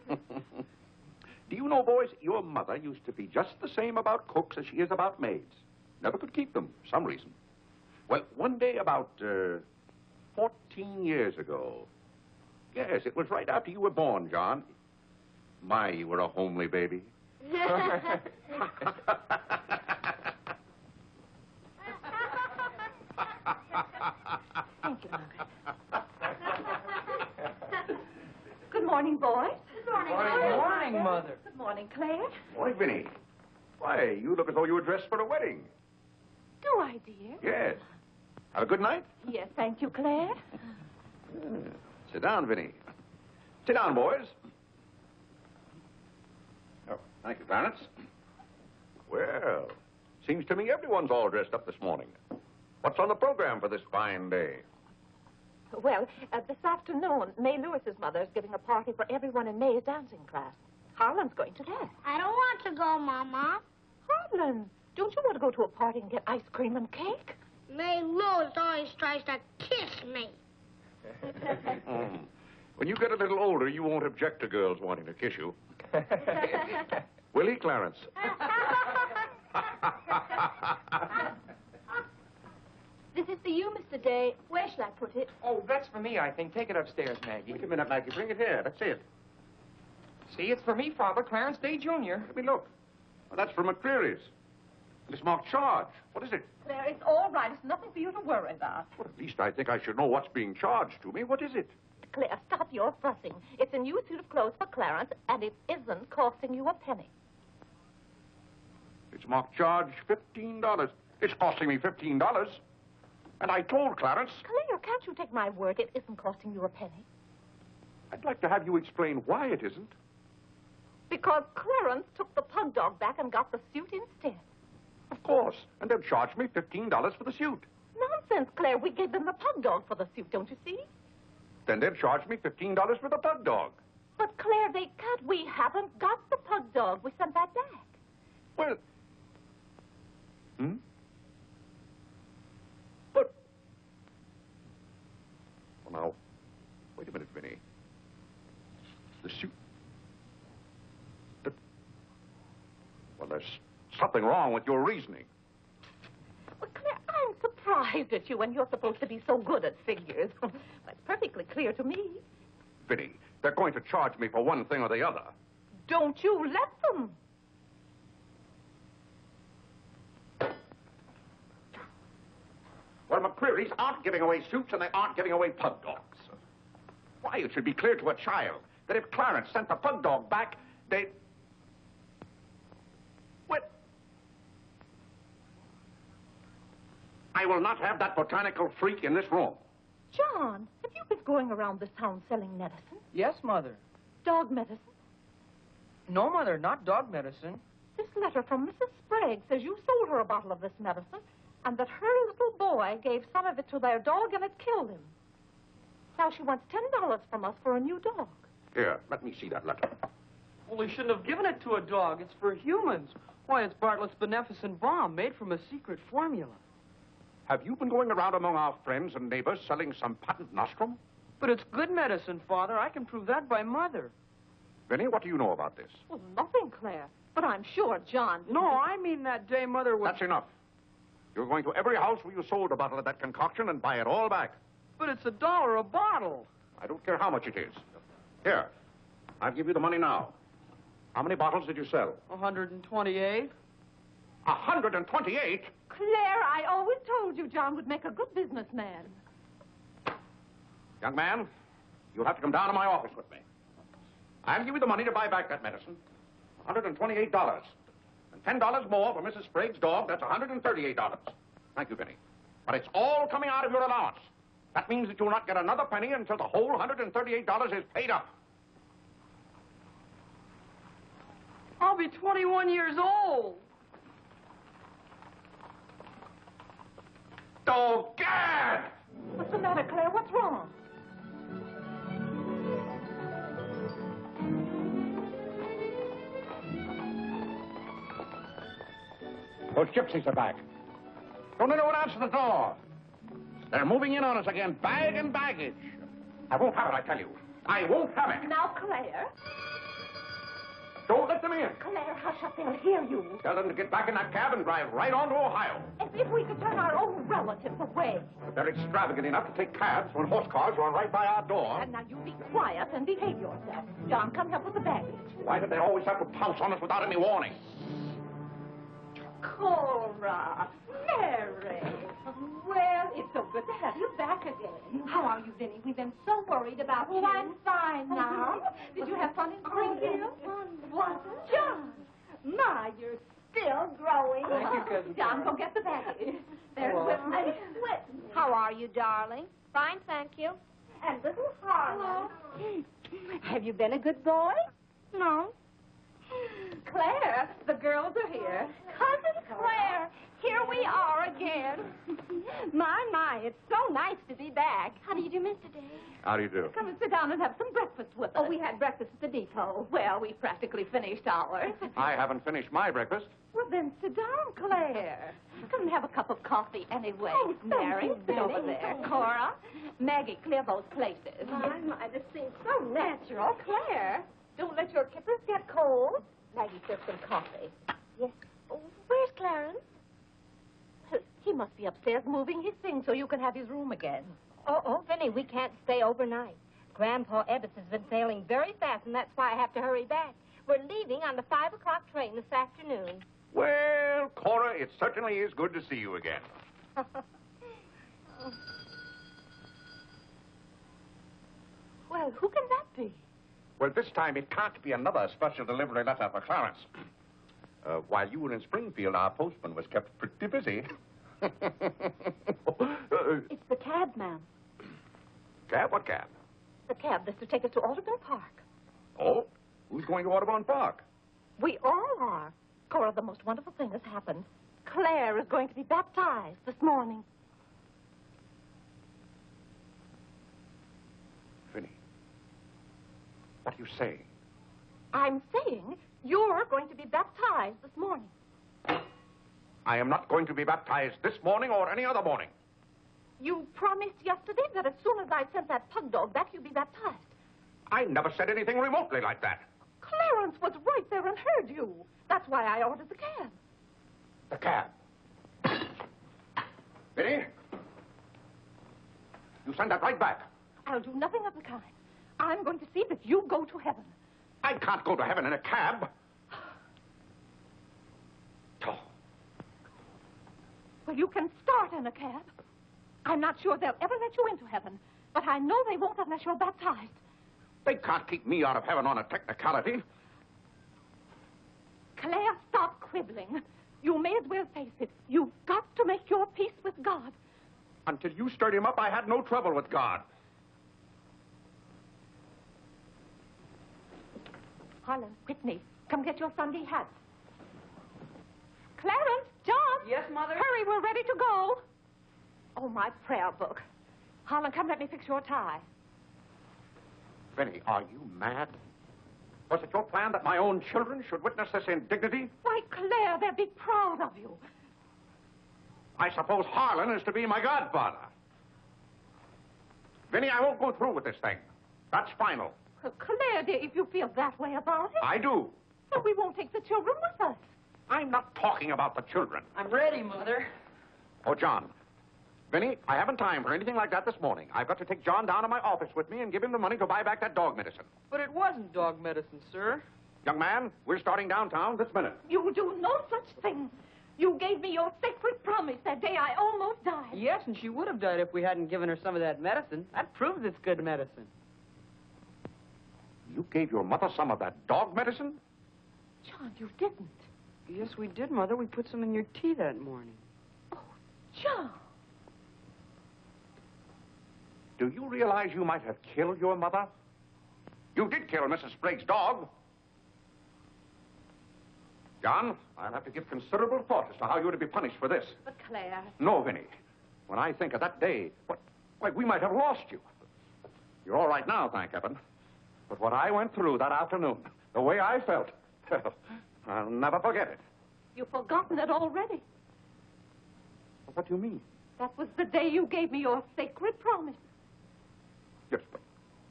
Do you know, boys, your mother used to be just the same about cooks as she is about maids. Never could keep them, for some reason. Well, one day about 14 years ago. Yes, it was right after you were born, John. My, you were a homely baby. Thank you, Margaret. Good morning, boys. Good morning, Good morning, Mother. Good morning, Claire. Morning, Vinny. Why, you look as though you were dressed for a wedding. Do I, dear? Yes. Have a good night? Yes, thank you, Claire. Sit down, Vinny. Sit down, boys. Oh, thank you, Clarence. Well, seems to me everyone's all dressed up this morning. What's on the program for this fine day? Well, this afternoon, May Lewis's mother is giving a party for everyone in May's dancing class. Harlan's going to that. I don't want to go, Mama. Harlan, don't you want to go to a party and get ice cream and cake? May Lewis always tries to kiss me. When you get a little older, you won't object to girls wanting to kiss you. Will he, Clarence? This is for you, Mr. Day. Where shall I put it? Oh, that's for me, I think. Take it upstairs, Maggie. Wait a minute, Maggie. Bring it here. That's it. See, it's for me, Father. Clarence Day, Jr. Let me look. Well, that's from McCreary's. And it's marked charge. What is it? Claire, it's all right. It's nothing for you to worry about. Well, at least I think I should know what's being charged to me. What is it? Claire, stop your fussing. It's a new suit of clothes for Clarence, and it isn't costing you a penny. It's marked charge $15. It's costing me $15. And I told Clarence... Claire, can't you take my word? It isn't costing you a penny. I'd like to have you explain why it isn't. Because Clarence took the pug dog back and got the suit instead. Of course. And they'll charge me $15 for the suit. Nonsense, Claire. We gave them the pug dog for the suit, don't you see? Then they'll charge me $15 for the pug dog. But, Claire, they can't. We haven't got the pug dog. We sent that back. Well... But... Well, now, wait a minute, Vinny. The suit... Well, there's something wrong with your reasoning. Well, Claire, I'm surprised at you when you're supposed to be so good at figures. That's perfectly clear to me. Vinny, they're going to charge me for one thing or the other. Don't you let them. McCreary's aren't giving away suits and they aren't giving away pug dogs. Why, it should be clear to a child that if Clarence sent the pug dog back, they... What? I will not have that botanical freak in this room. John, have you been going around this town selling medicine? Yes, Mother. Dog medicine? No, Mother, not dog medicine. This letter from Mrs. Sprague says you sold her a bottle of this medicine and that her little boy gave some of it to their dog and it killed him. Now she wants $10 from us for a new dog. Here, let me see that letter. Well, he shouldn't have given it to a dog. It's for humans. Why, it's Bartlett's beneficent balm made from a secret formula. Have you been going around among our friends and neighbors selling some patent nostrum? But it's good medicine, Father. I can prove that by Mother. Vinny, what do you know about this? Well, nothing, Claire. But I'm sure John... No, I mean that day Mother was... That's enough. You're going to every house where you sold a bottle of that concoction and buy it all back. But it's $1 a bottle. I don't care how much it is. Here, I'll give you the money now. How many bottles did you sell? 128. 128? Claire, I always told you John would make a good businessman. Young man, you'll have to come down to my office with me. I'll give you the money to buy back that medicine. $128. And $10 more for Mrs. Sprague's dog. That's $138. Thank you, Vinny. But it's all coming out of your allowance. That means that you'll not get another penny until the whole $138 is paid up. I'll be 21 years old. Oh, Gad! What's the matter, Claire? What's wrong? Those gypsies are back. Don't anyone answer the door. They're moving in on us again, bag and baggage. I won't have it, I tell you. I won't have it. Now, Claire. Don't let them in. Claire, hush up. They'll hear you. Tell them to get back in that cab and drive right on to Ohio. As if we could turn our own relatives away. But they're extravagant enough to take cabs when horse cars run right by our door. And now you be quiet and behave yourself. John, come help with the baggage. Why did they always have to pounce on us without any warning? Cora, Mary. Well, it's so good to have you back again. How are you, Vinny? We've been so worried about you. I'm fine now. Did you have fun in Springfield? Wasn't John? My, you're still growing. Thank you, Cousin John, go get the baggage. There's Whitney. How are you, darling? Fine, thank you. And little Harlan. Have you been a good boy? No. Claire, the girls are here. Cousin Claire, here we are again. My, it's so nice to be back. How do you do, Mr. Day? How do you do? Come and sit down and have some breakfast with us. Oh, we had breakfast at the depot. Well, we practically finished ours. I haven't finished my breakfast. Well, then sit down, Claire. Come and have a cup of coffee anyway. Oh, Mary, you, sit over Benny. there. Cora, Maggie, clear those places. My, this seems so natural. Claire, don't let your kippers get cold. Maggie, serve some coffee. Yes. Oh, where's Clarence? He must be upstairs moving his things so you can have his room again. Oh, Vinny, we can't stay overnight. Grandpa Ebbets has been sailing very fast, and that's why I have to hurry back. We're leaving on the 5 o'clock train this afternoon. Well, Cora, it certainly is good to see you again. Well, who can that be? Well, this time it can't be another special delivery letter for Clarence. While you were in Springfield, our postman was kept pretty busy. It's the cab, ma'am. Cab? What cab? The cab that's to take us to Audubon Park. Oh? Who's going to Audubon Park? We all are. Cora, the most wonderful thing has happened. Claire is going to be baptized this morning. Vinny, what are you saying? I'm saying you're going to be baptized this morning. I am not going to be baptized this morning or any other morning. You promised yesterday that as soon as I sent that pug dog back, you'd be baptized. I never said anything remotely like that. Clarence was right there and heard you. That's why I ordered the cab. The cab. Vinny, you send that right back. I'll do nothing of the kind. I'm going to see that you go to heaven. I can't go to heaven in a cab. Oh. Well, you can start in a cab. I'm not sure they'll ever let you into heaven, but I know they won't unless you're baptized. They can't keep me out of heaven on a technicality. Claire, stop quibbling. You may as well face it. You've got to make your peace with God. Until you stirred him up, I had no trouble with God. Harlan, Whitney, come get your Sunday hats. Clarence, John. Yes, Mother? Hurry, we're ready to go. Oh, my prayer book. Harlan, come let me fix your tie. Vinny, are you mad? Was it your plan that my own children should witness this indignity? Why, Claire, they'll be proud of you. I suppose Harlan is to be my godfather. Vinny, I won't go through with this thing. That's final. Claire, dear, if you feel that way about it. I do. But we won't take the children with us. I'm not talking about the children. I'm ready, Mother. Oh, John. Vinny, I haven't time for anything like that this morning. I've got to take John down to my office with me and give him the money to buy back that dog medicine. But it wasn't dog medicine, sir. Young man, we're starting downtown this minute. You do no such thing. You gave me your sacred promise that day I almost died. Yes, and she would have died if we hadn't given her some of that medicine. That proves it's good medicine. You gave your mother some of that dog medicine? John, you didn't. Yes, we did, Mother. We put some in your tea that morning. John. Do you realize you might have killed your mother? You did kill Mrs. Sprague's dog. John, I'll have to give considerable thought as to how you're to be punished for this. But Claire. No, Vinny. When I think of that day, why, we might have lost you. You're all right now, thank heaven. But what I went through that afternoon, the way I felt, I'll never forget it. You've forgotten it already. What do you mean? That was the day you gave me your sacred promise. Yes, but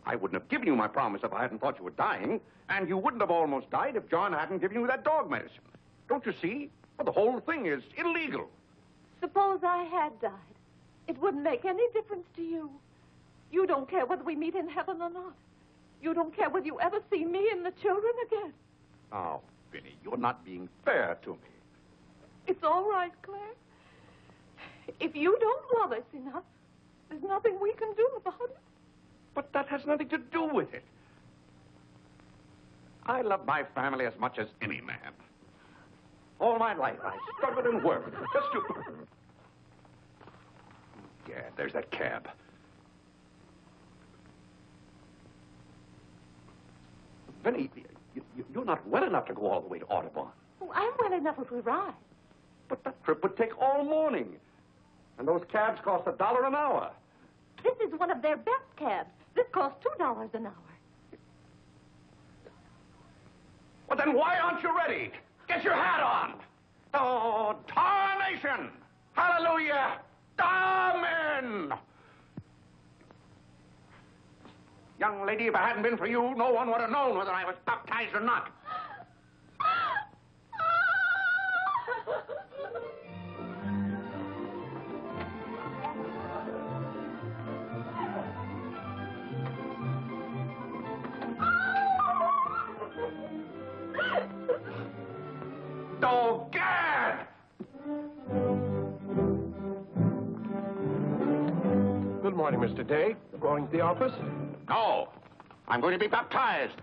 I wouldn't have given you my promise if I hadn't thought you were dying, and you wouldn't have almost died if John hadn't given you that dog medicine. Don't you see? Well, the whole thing is illegal. Suppose I had died. It wouldn't make any difference to you. You don't care whether we meet in heaven or not. You don't care whether you ever see me and the children again. Oh, Vinny, you're not being fair to me. It's all right, Claire. If you don't love us enough, there's nothing we can do about it. But that has nothing to do with it. I love my family as much as any man. All my life, I struggled and worked just to... Yeah, there's that cab. Vinny, you're not well enough to go all the way to Audubon. Oh, I'm well enough if we ride. But that trip would take all morning. And those cabs cost $1 an hour. This is one of their best cabs. This costs $2 an hour. Well, then why aren't you ready? Get your hat on. Oh, tarnation! Hallelujah! Amen! Young lady, if it hadn't been for you, no one would have known whether I was baptized or not. Oh, Gad! Good morning, Mr. Day. Going to the office? No. I'm going to be baptized.